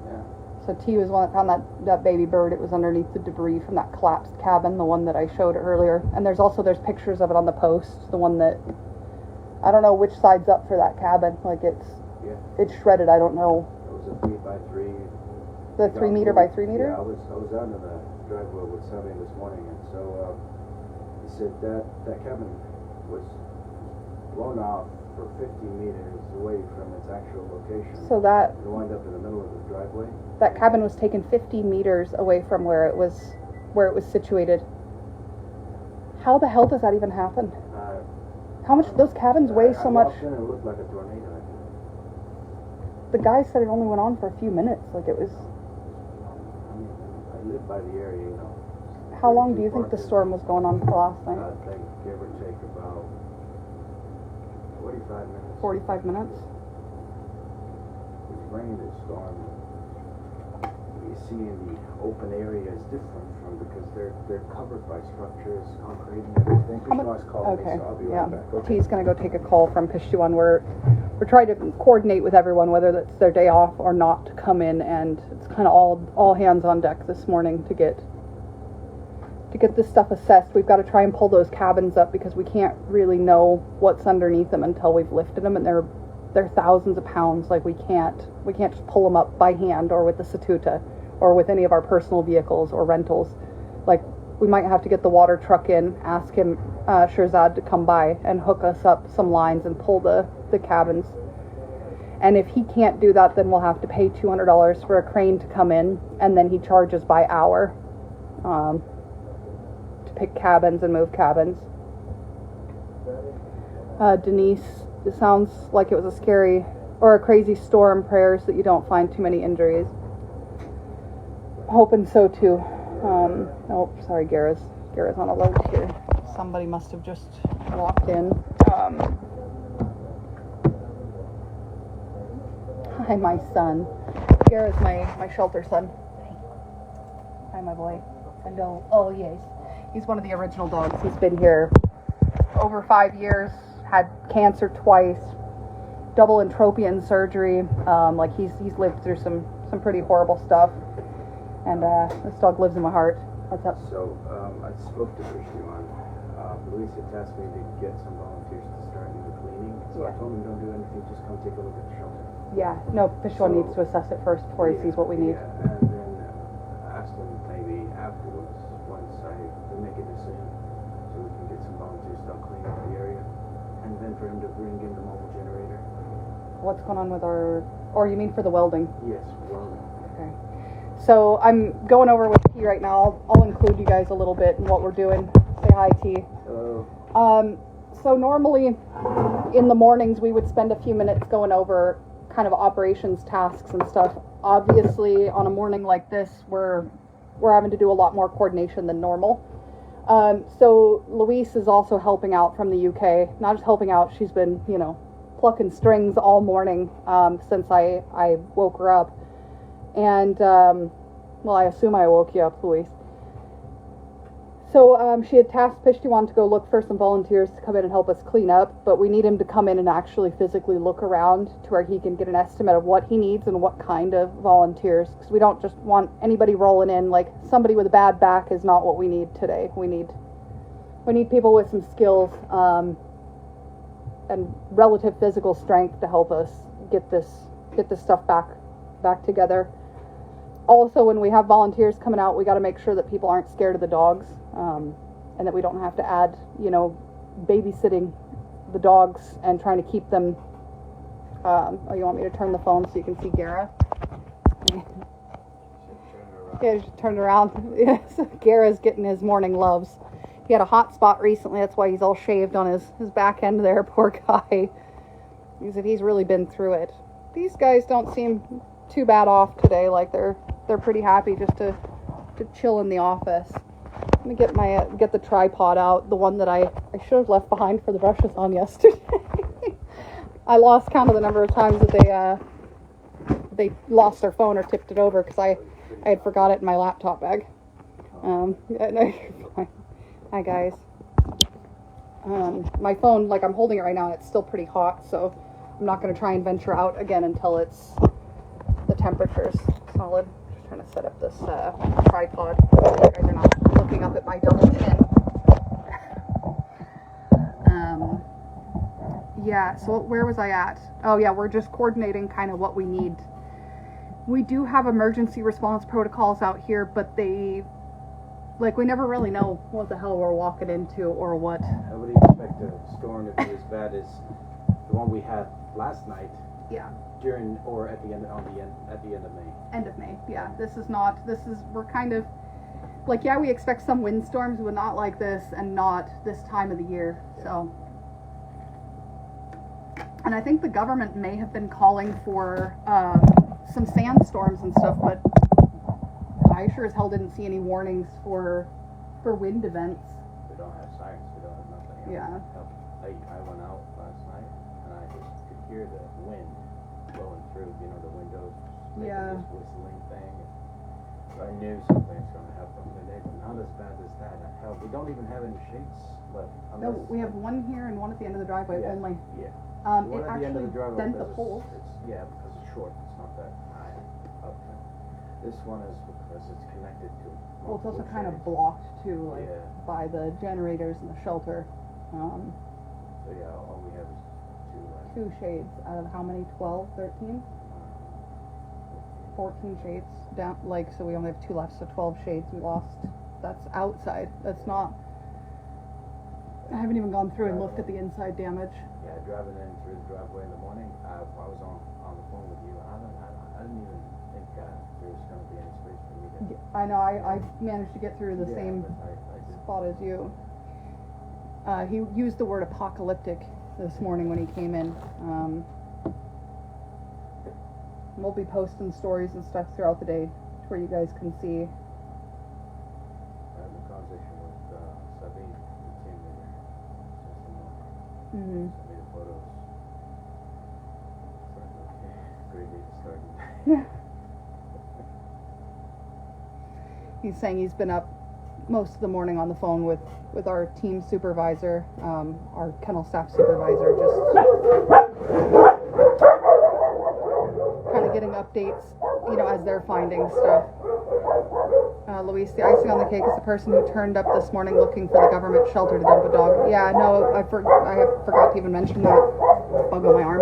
Speaker 2: Yeah.
Speaker 1: So T was one that found that baby bird. It was underneath the debris from that collapsed cabin, the one that I showed earlier. And there's pictures of it on the post, the one that, I don't know which side's up for that cabin. Like it's shredded, I don't know.
Speaker 2: It was a 3x3.
Speaker 1: The 3 meter by 3 meter?
Speaker 2: Yeah, I was out in the driveway with Sammy this morning, and so he said that cabin was blown out for 50 meters away from its actual location.
Speaker 1: So that...
Speaker 2: It wound up in the middle of the driveway.
Speaker 1: That cabin was taken 50 meters away from where it was situated. How the hell does that even happen? How much those cabins weigh so much?
Speaker 2: I walked in and it looked like a tornado.
Speaker 1: The guy said it only went on for a few minutes. Like it was...
Speaker 2: I live by the area,
Speaker 1: How long do you think the storm was going on for last night?
Speaker 2: I think give or take about 45 minutes.
Speaker 1: 45 minutes?
Speaker 2: It's rained, it's stormed. You see in the open area is different from, because they're covered by structures, concrete and everything. Pishwan's calling me, so I'll be right back. Okay.
Speaker 1: T's gonna go take a call from Pishwan. We're trying to coordinate with everyone, whether that's their day off or not, to come in, and it's kind of all hands on deck this morning to get this stuff assessed. We've got to try and pull those cabins up because we can't really know what's underneath them until we've lifted them, and they're thousands of pounds. Like we can't just pull them up by hand or with the Satuta or with any of our personal vehicles or rentals. Like we might have to get the water truck in, ask him, Shirzad, to come by and hook us up some lines and pull the cabins. And if he can't do that, then we'll have to pay $200 for a crane to come in, and then he charges by hour to pick cabins and move cabins. Denise, it sounds like it was a scary or a crazy storm. Prayers that you don't find too many injuries. Hoping so too. Oh, sorry, Gara's on a load here. Somebody must have just walked in. Hi, my son. Gara's my shelter son. Hi, my boy. Hello. Oh, yes. He's one of the original dogs. He's been here over 5 years, had cancer twice, double entropion surgery. Like he's lived through some pretty horrible stuff. And this dog lives in my heart. What's up?
Speaker 2: So, I spoke to Pishwan. Luis had tasked me to get some volunteers to start doing the cleaning. So I told him, don't do anything, just come take a look at the shelter.
Speaker 1: Yeah, no, Pishwan needs to assess it first before he sees what we need.
Speaker 2: Yeah, and then I asked him maybe afterwards, once I make a decision, so we can get some volunteers to start cleaning up the area. And then for him to bring in the mobile generator.
Speaker 1: what's going on with our, or you mean for the welding?
Speaker 2: Yes, welding.
Speaker 1: Okay. So I'm going over with T right now. I'll include you guys a little bit in what we're doing. Say hi, T.
Speaker 2: Hello.
Speaker 1: So normally in the mornings we would spend a few minutes going over kind of operations tasks and stuff. Obviously on a morning like this we're having to do a lot more coordination than normal. So Louise is also helping out from the UK. Not just helping out, she's been, plucking strings all morning since I woke her up. And, well, I assume I woke you up, Louise. So she had tasked Pishtiwan to go look for some volunteers to come in and help us clean up, but we need him to come in and actually physically look around to where he can get an estimate of what he needs and what kind of volunteers, because we don't just want anybody rolling in. Like, somebody with a bad back is not what we need today. We need people with some skills and relative physical strength to help us get this stuff back together. Also, when we have volunteers coming out, we got to make sure that people aren't scared of the dogs, and that we don't have to add, babysitting the dogs and trying to keep them. You want me to turn the phone so you can see Gara? Yeah, just turn it around. Yes, Gara's getting his morning loves. He had a hot spot recently. That's why he's all shaved on his back end there. Poor guy. He said he's really been through it. These guys don't seem too bad off today. Like they're pretty happy just to chill in the office. Let me get the tripod out, the one that I should have left behind for the brushes on yesterday. I lost count of the number of times that they lost their phone or tipped it over because I had forgot it in my laptop bag. No, you're fine. Hi guys. My phone, like I'm holding it right now, and it's still pretty hot, so I'm not going to try and venture out again until the temperature's solid. Just trying to set up this tripod so you guys are not looking up at my double chin. Yeah, so where was I at? Oh yeah, we're just coordinating kind of what we need. We do have emergency response protocols out here, but we never really know what the hell we're walking into or what.
Speaker 2: I would expect a storm to be as bad as the one we had last night.
Speaker 1: Yeah.
Speaker 2: During or at the end of May.
Speaker 1: End of May. Yeah. We're kind of like, yeah, we expect some windstorms, but not like this and not this time of the year. Yeah. So. And I think the government may have been calling for some sandstorms and stuff, but I sure as hell didn't see any warnings for wind events.
Speaker 2: We don't have sirens. We don't have nothing.
Speaker 1: Yeah.
Speaker 2: I went out last night and I just could hear the wind blowing through, the windows, making this whistling thing. So I knew something's going to happen today, but not as bad as that. Hell, we don't even have any shades left.
Speaker 1: No, we have one here and one at the end of the driveway only.
Speaker 2: Yeah.
Speaker 1: It actually bent the poles.
Speaker 2: Because it's short. It's not that high up. This one is because it's connected to.
Speaker 1: Well, it's also kind of blocked too, by the generators and the shelter.
Speaker 2: So yeah, all we have is
Speaker 1: two shades out of how many? 12, 13? 14 shades down. So we only have 2 left. So 12 shades we lost. That's outside. That's not. I haven't even gone through and looked at the inside damage.
Speaker 2: Yeah, driving in through the driveway in the morning, I was on the phone with you. I didn't even think there was going to be any space for me to.
Speaker 1: I know. I managed to get through the same spot as you. He used the word apocalyptic this morning when he came in. We'll be posting stories and stuff throughout the day where you guys can see.
Speaker 2: I had a conversation with Sabine, the team leader, just a moment.
Speaker 1: Mm-hmm.
Speaker 2: Sent me the photos. It's like, okay, great day to start.
Speaker 1: He's saying he's been up most of the morning on the phone with our team supervisor, our kennel staff supervisor, just kind of getting updates, as they're finding stuff. Luis, the icing on the cake is the person who turned up this morning looking for the government shelter to dump a dog. Yeah, no, I forgot to even mention that. Bug on my arm.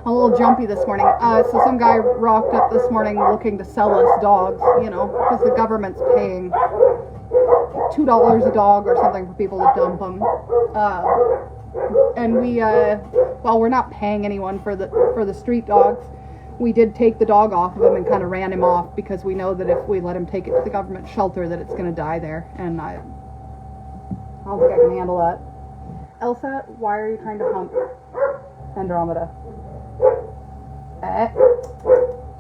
Speaker 1: A little jumpy this morning. So some guy rocked up this morning looking to sell us dogs, because the government's paying $2 a dog or something for people to dump them. And we, well, we're not paying anyone for the street dogs. We did take the dog off of him and kind of ran him off because we know that if we let him take it to the government shelter that it's going to die there. And I don't think I can handle that. Elsa, why are you trying to hump Andromeda?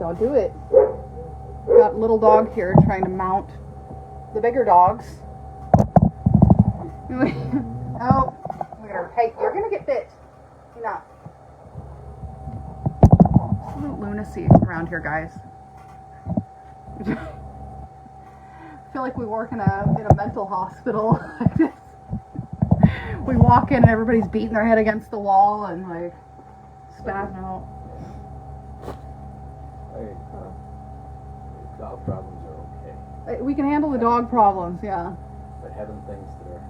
Speaker 1: Don't do it. Got a little dog here trying to mount the bigger dogs. Oh, hey, you're going to get bit. Enough. Absolute lunacy around here, guys. I feel like we work in a mental hospital. We walk in and everybody's beating their head against the wall and like spazzing out.
Speaker 2: Hey, dog problems are okay.
Speaker 1: We can handle the dog problems, yeah.
Speaker 2: But having things that are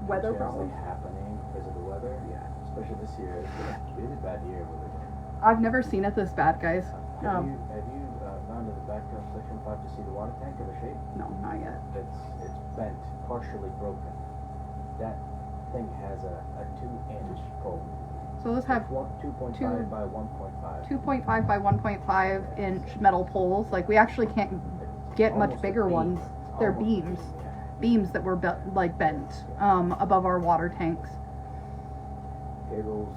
Speaker 1: Weather
Speaker 2: generally
Speaker 1: problems?
Speaker 2: happening because of the weather, yeah. Especially this year, it is a bad year with it.
Speaker 1: I've never seen it this bad, guys.
Speaker 2: Have you gone to the back of Section 5 to see the water tank or the shape?
Speaker 1: No, not yet.
Speaker 2: It's bent, partially broken. That thing has a 2-inch pole.
Speaker 1: So let's have
Speaker 2: 2.5 by 1.5.
Speaker 1: 2.5 by 1.5 inch metal poles. Like, we actually can't get much
Speaker 2: Almost
Speaker 1: bigger
Speaker 2: a beam.
Speaker 1: ones. They're
Speaker 2: Almost a beam,
Speaker 1: beams.
Speaker 2: yeah.
Speaker 1: Beams that were bent above our water tanks.
Speaker 2: Cables,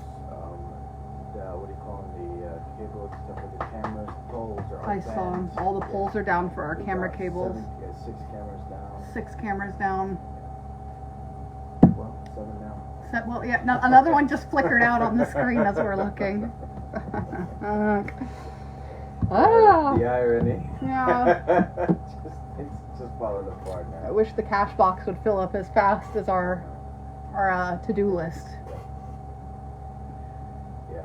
Speaker 2: what do you call them? The cables, stuff with the cameras, poles are all
Speaker 1: I saw them.
Speaker 2: bent.
Speaker 1: All the poles are down for our
Speaker 2: We
Speaker 1: camera
Speaker 2: got
Speaker 1: cables.
Speaker 2: 6 cameras down.
Speaker 1: 6 cameras down.
Speaker 2: Well, 7 now.
Speaker 1: Well, yeah, no, another one just flickered out on the screen as we're looking.
Speaker 2: The irony.
Speaker 1: Yeah.
Speaker 2: It's just falling apart now.
Speaker 1: I wish the cash box would fill up as fast as our to-do list.
Speaker 2: Yeah.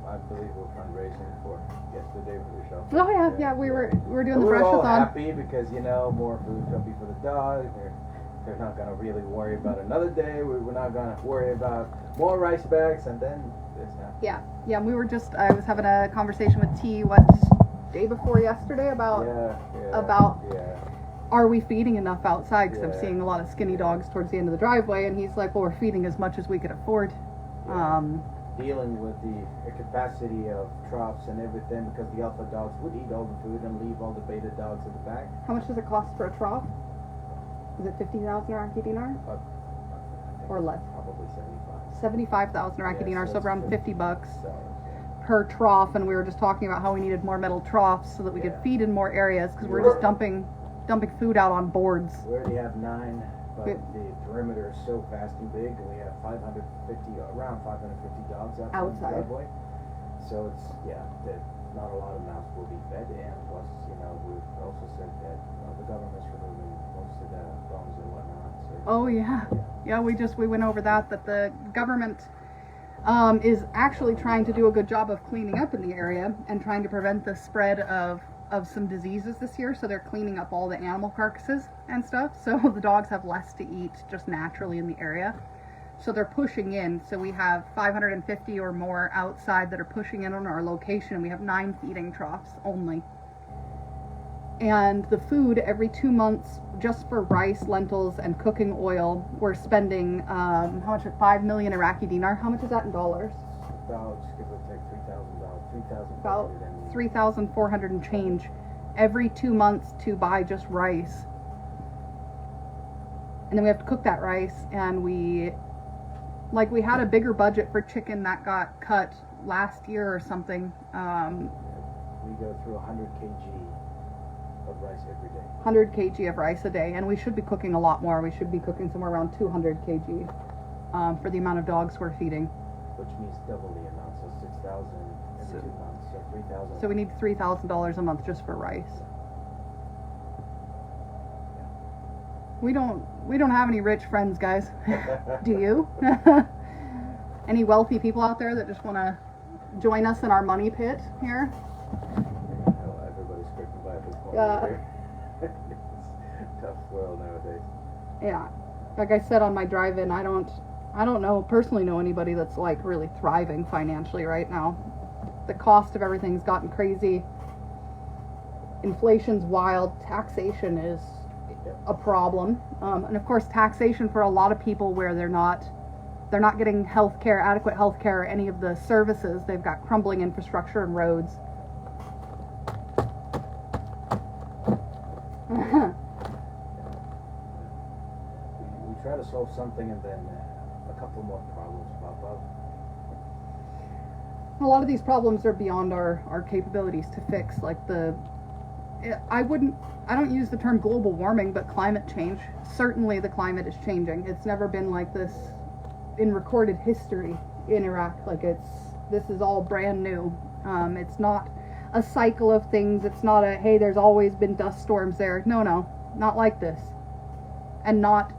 Speaker 2: I believe we're fundraising for yesterday for the shelter.
Speaker 1: Oh yeah, we were doing the
Speaker 2: We're all
Speaker 1: brush-a-thon.
Speaker 2: happy because more food's gonna be for the dog. They're not gonna really worry about another day. We're not gonna worry about more rice bags, and then this happens.
Speaker 1: Yeah. We were I was having a conversation with T day before yesterday about are we feeding enough outside? Because I'm seeing a lot of skinny dogs towards the end of the driveway, and he's like, well, we're feeding as much as we could afford.
Speaker 2: Dealing with the capacity of troughs and everything, because the alpha dogs would eat all the food and leave all the beta dogs at the back.
Speaker 1: How much does it cost for a trough? Is it 50,000 Iraqi dinar? Or less?
Speaker 2: Probably 75.
Speaker 1: 75,000 Iraqi dinar, so around $50
Speaker 2: So,
Speaker 1: per trough. And we were just talking about how we needed more metal troughs so that we could feed in more areas, because we're just dumping food out on boards.
Speaker 2: we already have 9, but the perimeter is so vast and big, and we have around 550 dogs
Speaker 1: Outside.
Speaker 2: in the driveway. So it's, not a lot of mouths will be fed, and plus, we've also said that the government's removing most of the bones and whatnot. So,
Speaker 1: Oh yeah. We went over that the government is actually trying to do a good job of cleaning up in the area and trying to prevent the spread of some diseases this year. So they're cleaning up all the animal carcasses and stuff. So the dogs have less to eat just naturally in the area. So they're pushing in. So we have 550 or more outside that are pushing in on our location. We have 9 feeding troughs only. And the food every 2 months, just for rice, lentils, and cooking oil, we're spending how much? 5 million Iraqi dinar. How much is that in dollars?
Speaker 2: about, give or take, $3,000,
Speaker 1: About
Speaker 2: 3,400
Speaker 1: 3,400 and change every 2 months to buy just rice. And then we have to cook that rice, and we had a bigger budget for chicken that got cut last year or something.
Speaker 2: We go through 100 kg of rice every day.
Speaker 1: 100 kg of rice a day, and we should be cooking a lot more. We should be cooking somewhere around 200 kg for the amount of dogs we're feeding.
Speaker 2: Which means double the amount, so 6,000 every 2 months, so 3,000.
Speaker 1: So we need $3,000 a month just for rice. We don't have any rich friends, guys. Do you? Any wealthy people out there that just want to join us in our money pit here?
Speaker 2: Everybody's scraping by at this point.
Speaker 1: Yeah.
Speaker 2: It's a tough world nowadays.
Speaker 1: Yeah. Like I said on my drive-in, I don't personally know anybody that's like really thriving financially right now. The cost of everything's gotten crazy. Inflation's wild. Taxation is a problem. And of course, taxation for a lot of people where they're not getting adequate health care, or any of the services. They've got crumbling infrastructure and roads.
Speaker 2: We try to solve something, and then a couple more problems pop up.
Speaker 1: A lot of these problems are beyond our capabilities to fix, like I don't use the term global warming, but climate change. Certainly the climate is changing. It's never been like this in recorded history in Iraq. Like this is all brand new. It's not a cycle of things. It's not hey, there's always been dust storms there. No, not like this. And not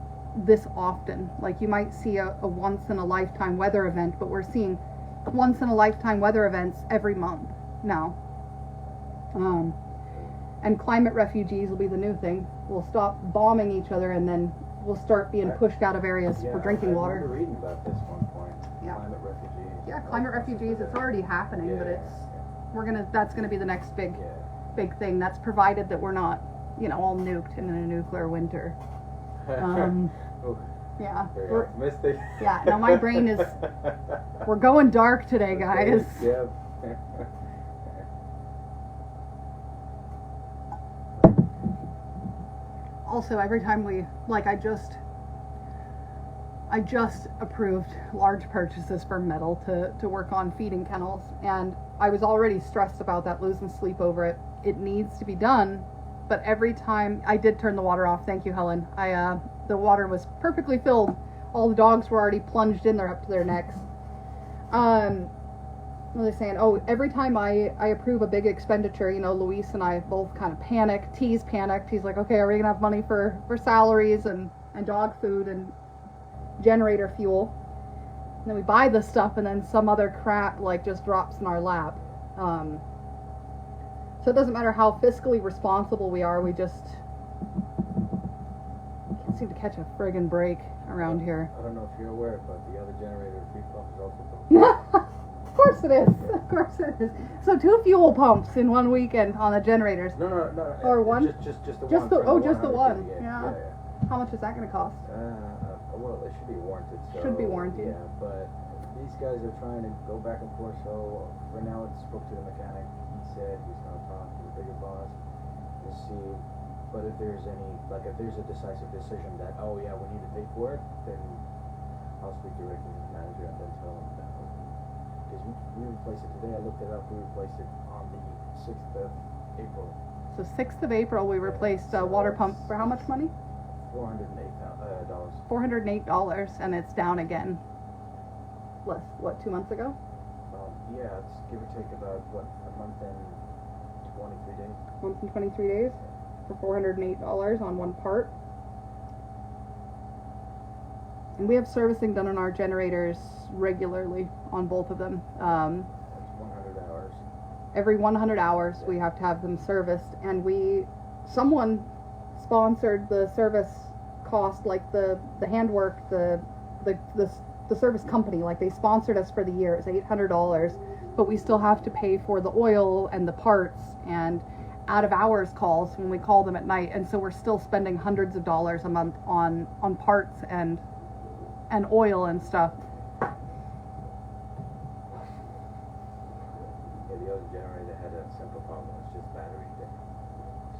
Speaker 1: this often. Like you might see a once in a lifetime weather event, but we're seeing once in a lifetime weather events every month now. And climate refugees will be the new thing. We'll stop bombing each other, and then we'll start being pushed out of areas for drinking water.
Speaker 2: I remember reading about this one point.
Speaker 1: Yeah.
Speaker 2: Climate refugees.
Speaker 1: Yeah, climate refugees. It's already happening, but that's gonna be the next big thing. That's provided that we're not, all nuked in a nuclear winter. Yeah.
Speaker 2: Very optimistic.
Speaker 1: Yeah. Now my brain is. We're going dark today, guys.
Speaker 2: Yeah.
Speaker 1: Also, every time I just approved large purchases for metal to work on feeding kennels, and I was already stressed about that, losing sleep over it. It needs to be done, but every time I did turn the water off. Thank you, Helen. The water was perfectly filled. All the dogs were already plunged in there up to their necks. What was I saying? Oh, every time I approve a big expenditure, Luis and I both kind of panic. T's panicked. He's like, okay, are we going to have money for salaries and dog food and generator fuel? And then we buy the stuff, and then some other crap just drops in our lap. So it doesn't matter how fiscally responsible we are, we just can't seem to catch a friggin' break around here.
Speaker 2: I don't know if you're aware, but the other generator feed pump is also
Speaker 1: Of course it is. Of course it is. So 2 fuel pumps in one weekend on the generators.
Speaker 2: No.
Speaker 1: Or one?
Speaker 2: Just the one.
Speaker 1: Just the one.
Speaker 2: Yeah.
Speaker 1: How much is that going to cost?
Speaker 2: Well, it should be warranted. So,
Speaker 1: should be warranted.
Speaker 2: Yeah, but these guys are trying to go back and forth. So for now, I spoke to the mechanic. He said he's going to talk to the bigger boss to see. But if there's a decisive decision that we need to pay for it, then I'll speak directly to the manager and then tell him that. Because we replaced it today. I looked it up. We replaced it on the 6th of April.
Speaker 1: So 6th of April, we replaced a water pump for how much money?
Speaker 2: $408.
Speaker 1: $408, and it's down again. Less, 2 months ago?
Speaker 2: Yeah, it's give or take about, a month and 23 days.
Speaker 1: Month and 23 days for $408 on one part. And we have servicing done on our generators regularly on both of them.
Speaker 2: That's 100 hours.
Speaker 1: Every 100 hours we have to have them serviced, and someone sponsored the service cost, like the handwork, the service company, like they sponsored us for the year. It's $800, but we still have to pay for the oil and the parts and out of hours calls when we call them at night, and so we're still spending hundreds of dollars a month on parts and oil and stuff.
Speaker 2: Yeah, the other generator had a simple problem. It's just battery thing.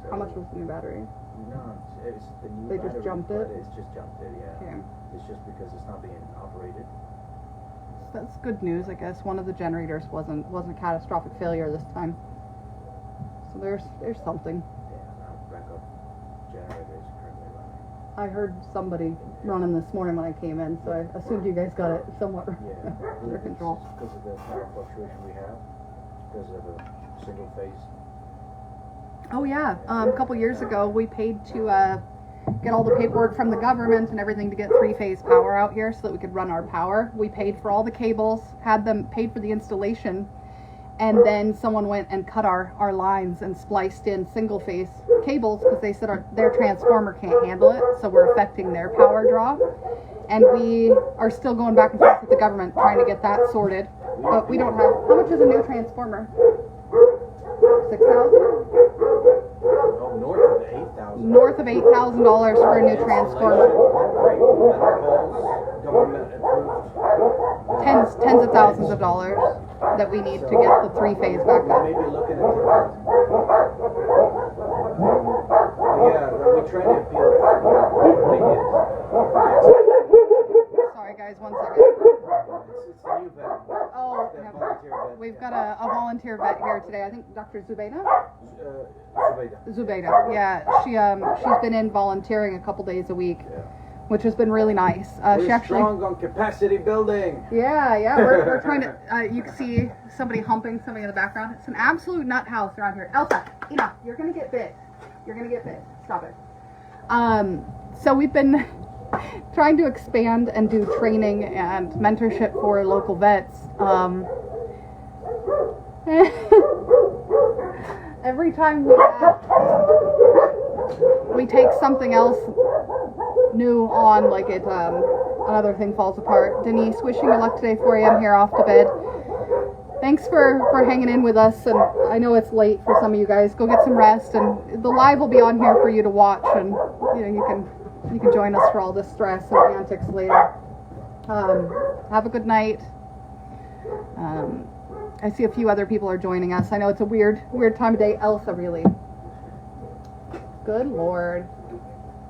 Speaker 2: So
Speaker 1: How much was the new battery?
Speaker 2: No, it's the new
Speaker 1: They
Speaker 2: battery.
Speaker 1: just jumped
Speaker 2: but
Speaker 1: it?
Speaker 2: It's just jumped it, yeah.
Speaker 1: Okay.
Speaker 2: It's just because it's not being operated.
Speaker 1: That's good news, I guess. One of the generators wasn't a catastrophic failure this time. So there's something.
Speaker 2: Yeah, now backup generator is currently running.
Speaker 1: I heard somebody running this morning when I came in, so I assumed you guys got it somewhat under control.
Speaker 2: Because of the power fluctuation we have, because of a single phase.
Speaker 1: Oh yeah, a couple years ago we paid to get all the paperwork from the government and everything to get 3-phase power out here so that we could run our power. We paid for all the cables, paid for the installation, and then someone went and cut our lines and spliced in single-phase cables because they said their transformer can't handle it, so we're affecting their power draw. And we are still going back and forth with the government trying to get that sorted, but we don't have. How much is a new transformer? $6,000?
Speaker 2: Oh, Oh, north of 8,000.
Speaker 1: North of $8,000 for a new transformer.
Speaker 2: Great. Metal poles, government approved.
Speaker 1: Tens of thousands of dollars that we need to get the 3-phase back up.
Speaker 2: Maybe looking into that. Yeah, we're trying to appeal.
Speaker 1: Sorry guys, one second.
Speaker 2: It's a new vet.
Speaker 1: Oh,
Speaker 2: That
Speaker 1: yeah.
Speaker 2: volunteer vet.
Speaker 1: We've got a volunteer vet here today. I think Dr. Zubaydah?
Speaker 2: Zubaydah.
Speaker 1: Zubaydah, yeah. She's been in volunteering a couple days a week,
Speaker 2: Yeah.
Speaker 1: which has been really nice.
Speaker 2: We're
Speaker 1: She actually,
Speaker 2: strong on capacity building.
Speaker 1: yeah, we're trying to. You can see somebody humping somebody in the background. It's an absolute nut house around here. Elsa, enough. You're gonna get bit. You're gonna get bit. Stop it. So we've been trying to expand and do training and mentorship for local vets. Every time we take something else new on, like it, another thing falls apart. Denise, wishing you luck today for you. I'm here off to bed. Thanks for hanging in with us, and I know it's late for some of you guys. Go get some rest, and the live will be on here for you to watch, and you can join us for all this stress and antics later. Have a good night. I see a few other people are joining us. I know it's a weird time of day. Elsa, really. Good Lord.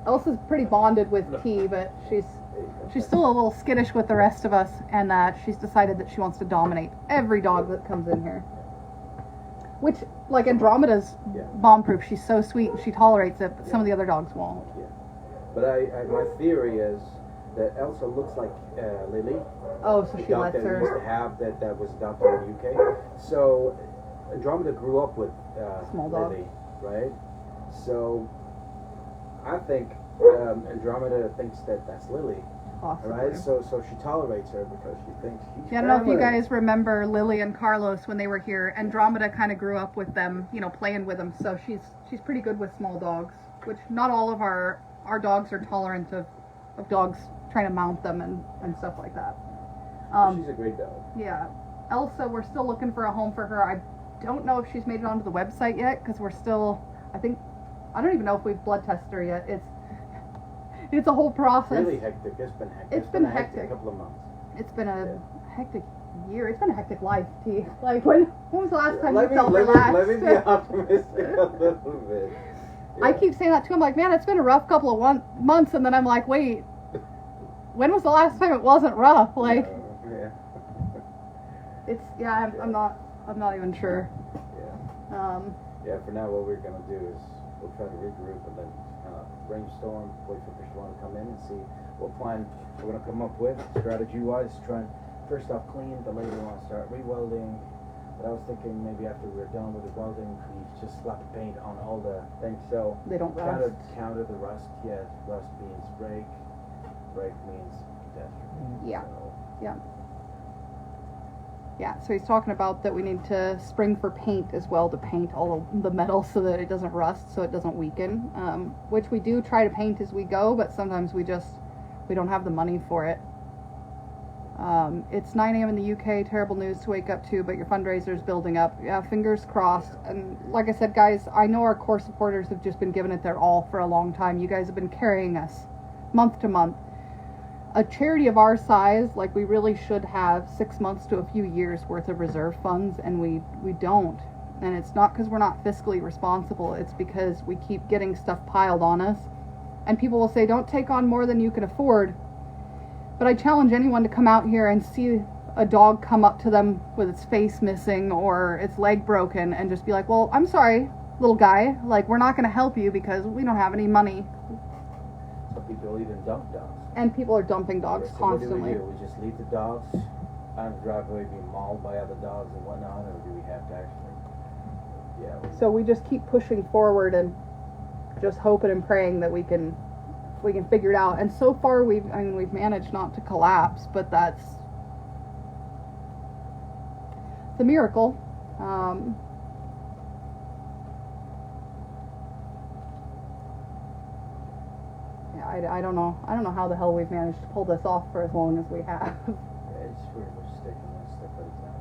Speaker 1: Elsa's pretty bonded with T, but she's still a little skittish with the rest of us, and she's decided that she wants to dominate every dog that comes in here. Which, like Andromeda's bomb-proof. She's so sweet and she tolerates it, but some of the other dogs won't.
Speaker 2: Yeah. But my theory is that Elsa looks like Lily.
Speaker 1: Oh, so she
Speaker 2: dog
Speaker 1: lets
Speaker 2: that we used to
Speaker 1: her.
Speaker 2: have that was adopted in the UK. So Andromeda grew up with
Speaker 1: Small dog.
Speaker 2: Lily, right? So I think Andromeda thinks that that's Lily.
Speaker 1: Possibly.
Speaker 2: Right, so she tolerates her because she thinks she's
Speaker 1: Yeah, I don't know if you
Speaker 2: family.
Speaker 1: guys remember Lily and Carlos when they were here. Andromeda kind of grew up with them, playing with them. So she's pretty good with small dogs, which not all of our dogs are tolerant of dogs trying to mount them and stuff like that.
Speaker 2: She's a great dog.
Speaker 1: Yeah. Elsa, we're still looking for a home for her. I don't know if she's made it onto the website yet, because we're still, I don't even know if we've blood tested her yet. It's a whole process.
Speaker 2: Really hectic. It's been hectic.
Speaker 1: It's been
Speaker 2: a
Speaker 1: hectic.
Speaker 2: couple of months.
Speaker 1: It's been a hectic year. It's been a hectic life, T. Like, when was the last time you
Speaker 2: Let
Speaker 1: felt
Speaker 2: me
Speaker 1: relaxed?
Speaker 2: be optimistic a little bit. Yeah.
Speaker 1: I keep saying that too. I'm like, man, it's been a rough couple of months, and then I'm like, wait, when was the last time it wasn't rough? Like,
Speaker 2: yeah.
Speaker 1: I'm not even sure.
Speaker 2: Yeah. Yeah, for now what we're gonna do is we'll try to regroup and then brainstorm, wait for fish to want to come in and see what plan we're gonna come up with strategy-wise. Try and first off clean, but later we want to start re-welding. But I was thinking maybe after we're done with the welding, we just slap paint on all the things so
Speaker 1: They don't rust.
Speaker 2: counter the rust. Yeah, rust means break means death.
Speaker 1: Yeah.
Speaker 2: So,
Speaker 1: Yeah, so he's talking about that we need to spring for paint as well to paint all the metal so that it doesn't rust, so it doesn't weaken, which we do try to paint as we go, but sometimes we don't have the money for it. It's 9 a.m. in the UK, terrible news to wake up to, but your fundraiser's building up. Yeah, fingers crossed. And like I said, guys, I know our core supporters have just been giving it their all for a long time. You guys have been carrying us month to month. A charity of our size, like, we really should have 6 months to a few years worth of reserve funds, and we don't. And it's not because we're not fiscally responsible, it's because we keep getting stuff piled on us. And people will say, don't take on more than you can afford. But I challenge anyone to come out here and see a dog come up to them with its face missing or its leg broken and just be like, well, I'm sorry, little guy, like, we're not going to help you because we don't have any money.
Speaker 2: some people even dump dogs.
Speaker 1: And people are dumping dogs
Speaker 2: So
Speaker 1: constantly.
Speaker 2: what do? We just leave the dogs on the driveway being mauled by other dogs and whatnot, or do we have to actually? Yeah.
Speaker 1: So we just keep pushing forward and just hoping and praying that we can figure it out. And so far we've managed not to collapse, but that's the miracle. Yeah, I don't know how the hell we've managed to pull this off for as long as we have.
Speaker 2: Yeah, it's we're sticking one step at a time.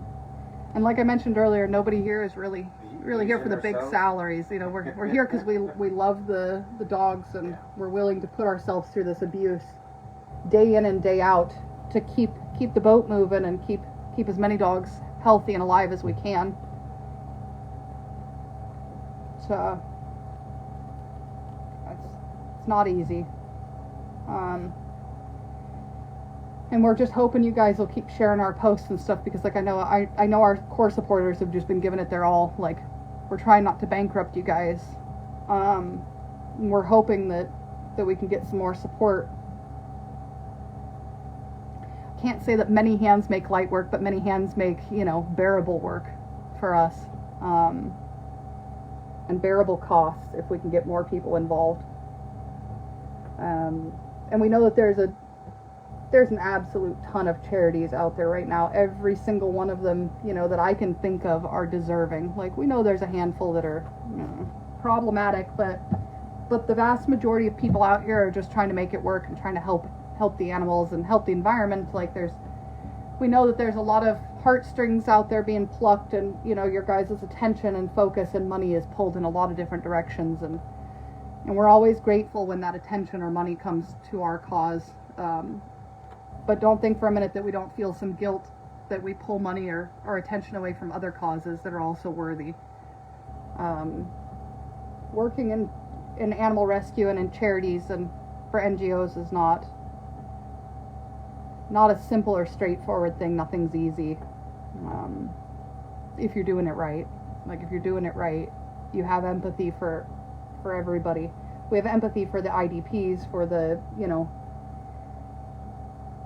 Speaker 1: And like I mentioned earlier, nobody here is really
Speaker 2: Did you
Speaker 1: really here for the big salaries. You know, we're here because we love the dogs, and we're willing to put ourselves through this abuse day in and day out to keep the boat moving and keep as many dogs healthy and alive as we can. So it's not easy. And we're just hoping you guys will keep sharing our posts and stuff, because like I know our core supporters have just been giving it their all. Like, we're trying not to bankrupt you guys. We're hoping that we can get some more support. Can't say that many hands make light work, but many hands make, bearable work for us. And bearable costs if we can get more people involved. And we know that there's an absolute ton of charities out there right now. Every single one of them, that I can think of are deserving. Like, we know there's a handful that are problematic, but the vast majority of people out here are just trying to make it work and trying to help the animals and help the environment. Like, we know that there's a lot of heartstrings out there being plucked, and your guys' attention and focus and money is pulled in a lot of different directions, and we're always grateful when that attention or money comes to our cause. But don't think for a minute that we don't feel some guilt that we pull money or attention away from other causes that are also worthy. Working in animal rescue and in charities and for NGOs is not a simple or straightforward thing. Nothing's easy. If you're doing it right. Like, if you're doing it right, you have empathy for everybody. We have empathy for the IDPs, for the,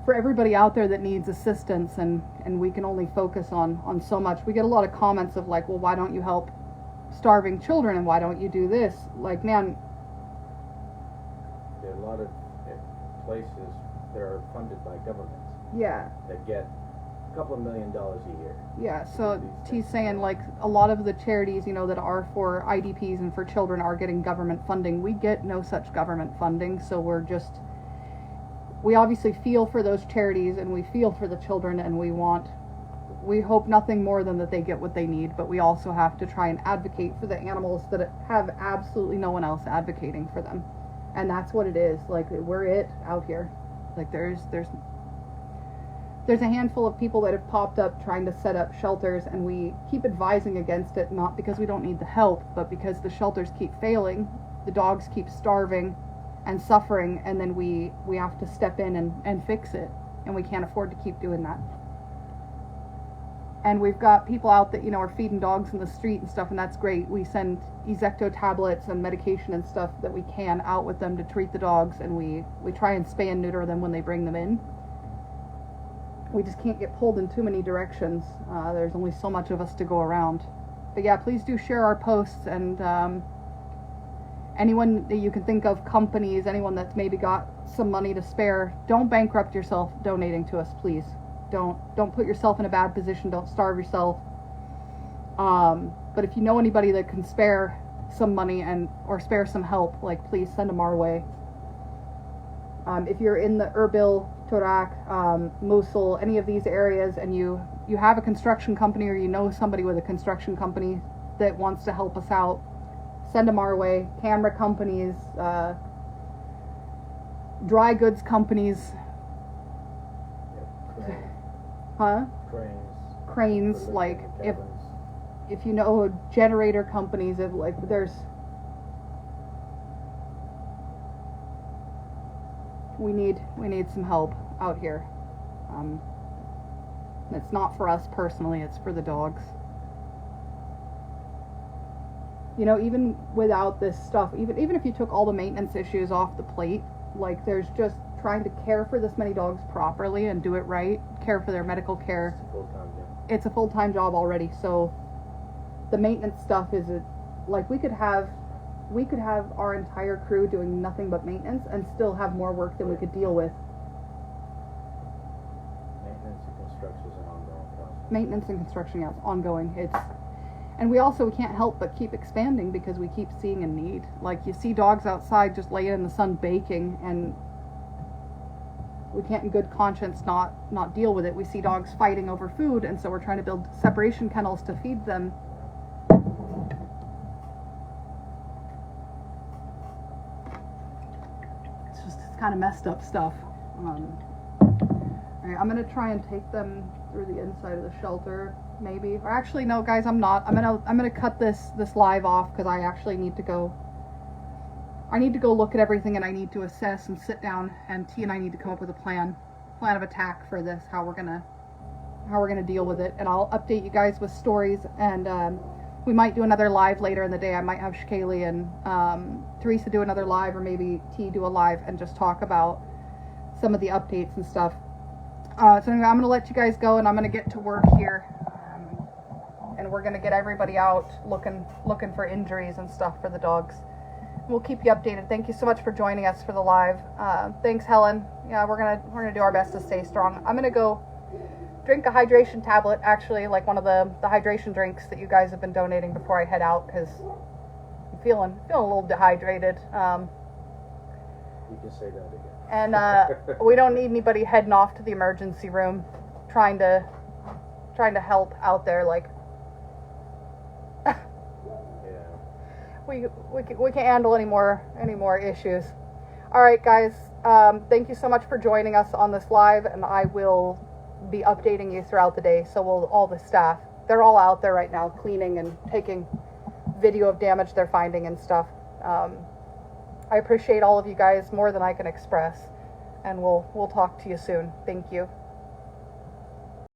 Speaker 1: for everybody out there that needs assistance, and we can only focus on so much. We get a lot of comments of like, well, why don't you help starving children, and why don't you do this? Like, man,
Speaker 2: there are a lot of places that are funded by governments.
Speaker 1: Yeah.
Speaker 2: That get a couple of $1 million a year.
Speaker 1: Yeah, so he's saying like a lot of the charities, that are for IDPs and for children are getting government funding. We get no such government funding, so we obviously feel for those charities, and we feel for the children, and we hope nothing more than that they get what they need, but we also have to try and advocate for the animals that have absolutely no one else advocating for them. And that's what it is. Like, we're it out here. Like, there's a handful of people that have popped up trying to set up shelters, and we keep advising against it, not because we don't need the help, but because the shelters keep failing, the dogs keep starving and suffering, and then we have to step in and fix it, and we can't afford to keep doing that. And we've got people out that, are feeding dogs in the street and stuff, and that's great. We send Ezecto tablets and medication and stuff that we can out with them to treat the dogs, and we try and spay and neuter them when they bring them in. We just can't get pulled in too many directions. There's only so much of us to go around. But yeah, please do share our posts, and anyone that you can think of, companies, anyone that's maybe got some money to spare, don't bankrupt yourself donating to us, please. Don't put yourself in a bad position. Don't starve yourself. But if you know anybody that can spare some money or spare some help, like, please send them our way. If you're in the Erbil, Torak, Mosul, any of these areas, and you have a construction company, or you know somebody with a construction company that wants to help us out, send them our way. Camera companies, dry goods companies. Huh? Cranes, like, if you know generator companies, we need some help out here. It's not for us personally, it's for the dogs. Even without this stuff, even if you took all the maintenance issues off the plate, like, there's just trying to care for this many dogs properly and do it right, care for their medical care.
Speaker 2: It's a full-time job.
Speaker 1: It's a full-time job already, so the maintenance stuff is like, we could have our entire crew doing nothing but maintenance and still have more work than we could deal with.
Speaker 2: Maintenance and construction is an ongoing process.
Speaker 1: Maintenance and construction, yeah, it's ongoing. And we can't help but keep expanding because we keep seeing a need. Like, you see dogs outside just laying in the sun baking, and we can't in good conscience not deal with it. We see dogs fighting over food, and so we're trying to build separation kennels to feed them kind of messed up stuff. All right, I'm gonna try and take them through the inside of the shelter, maybe. Or actually, no, guys, I'm not. I'm gonna cut this live off because I actually need to go. I need to go look at everything, and I need to assess and sit down. And T and I need to come up with a plan of attack for this. How we're gonna deal with it, and I'll update you guys with stories. And we might do another live later in the day. I might have Shkaylee and Teresa do another live, or maybe T do a live and just talk about some of the updates and stuff. So anyway, I'm going to let you guys go, and I'm going to get to work here. And we're going to get everybody out looking for injuries and stuff for the dogs. We'll keep you updated. Thank you so much for joining us for the live. Thanks, Helen. Yeah, we're gonna do our best to stay strong. I'm going to go drink a hydration tablet, actually, like one of the hydration drinks that you guys have been donating before I head out, because I'm feeling a little dehydrated.
Speaker 2: You can say that again.
Speaker 1: And we don't need anybody heading off to the emergency room trying to help out there. Like,
Speaker 2: Yeah.
Speaker 1: we can't handle any more issues. All right, guys. Thank you so much for joining us on this live, and I will be updating you throughout the day. So will all the staff. They're all out there right now cleaning and taking video of damage they're finding and stuff. I appreciate all of you guys more than I can express, and we'll talk to you soon. Thank you.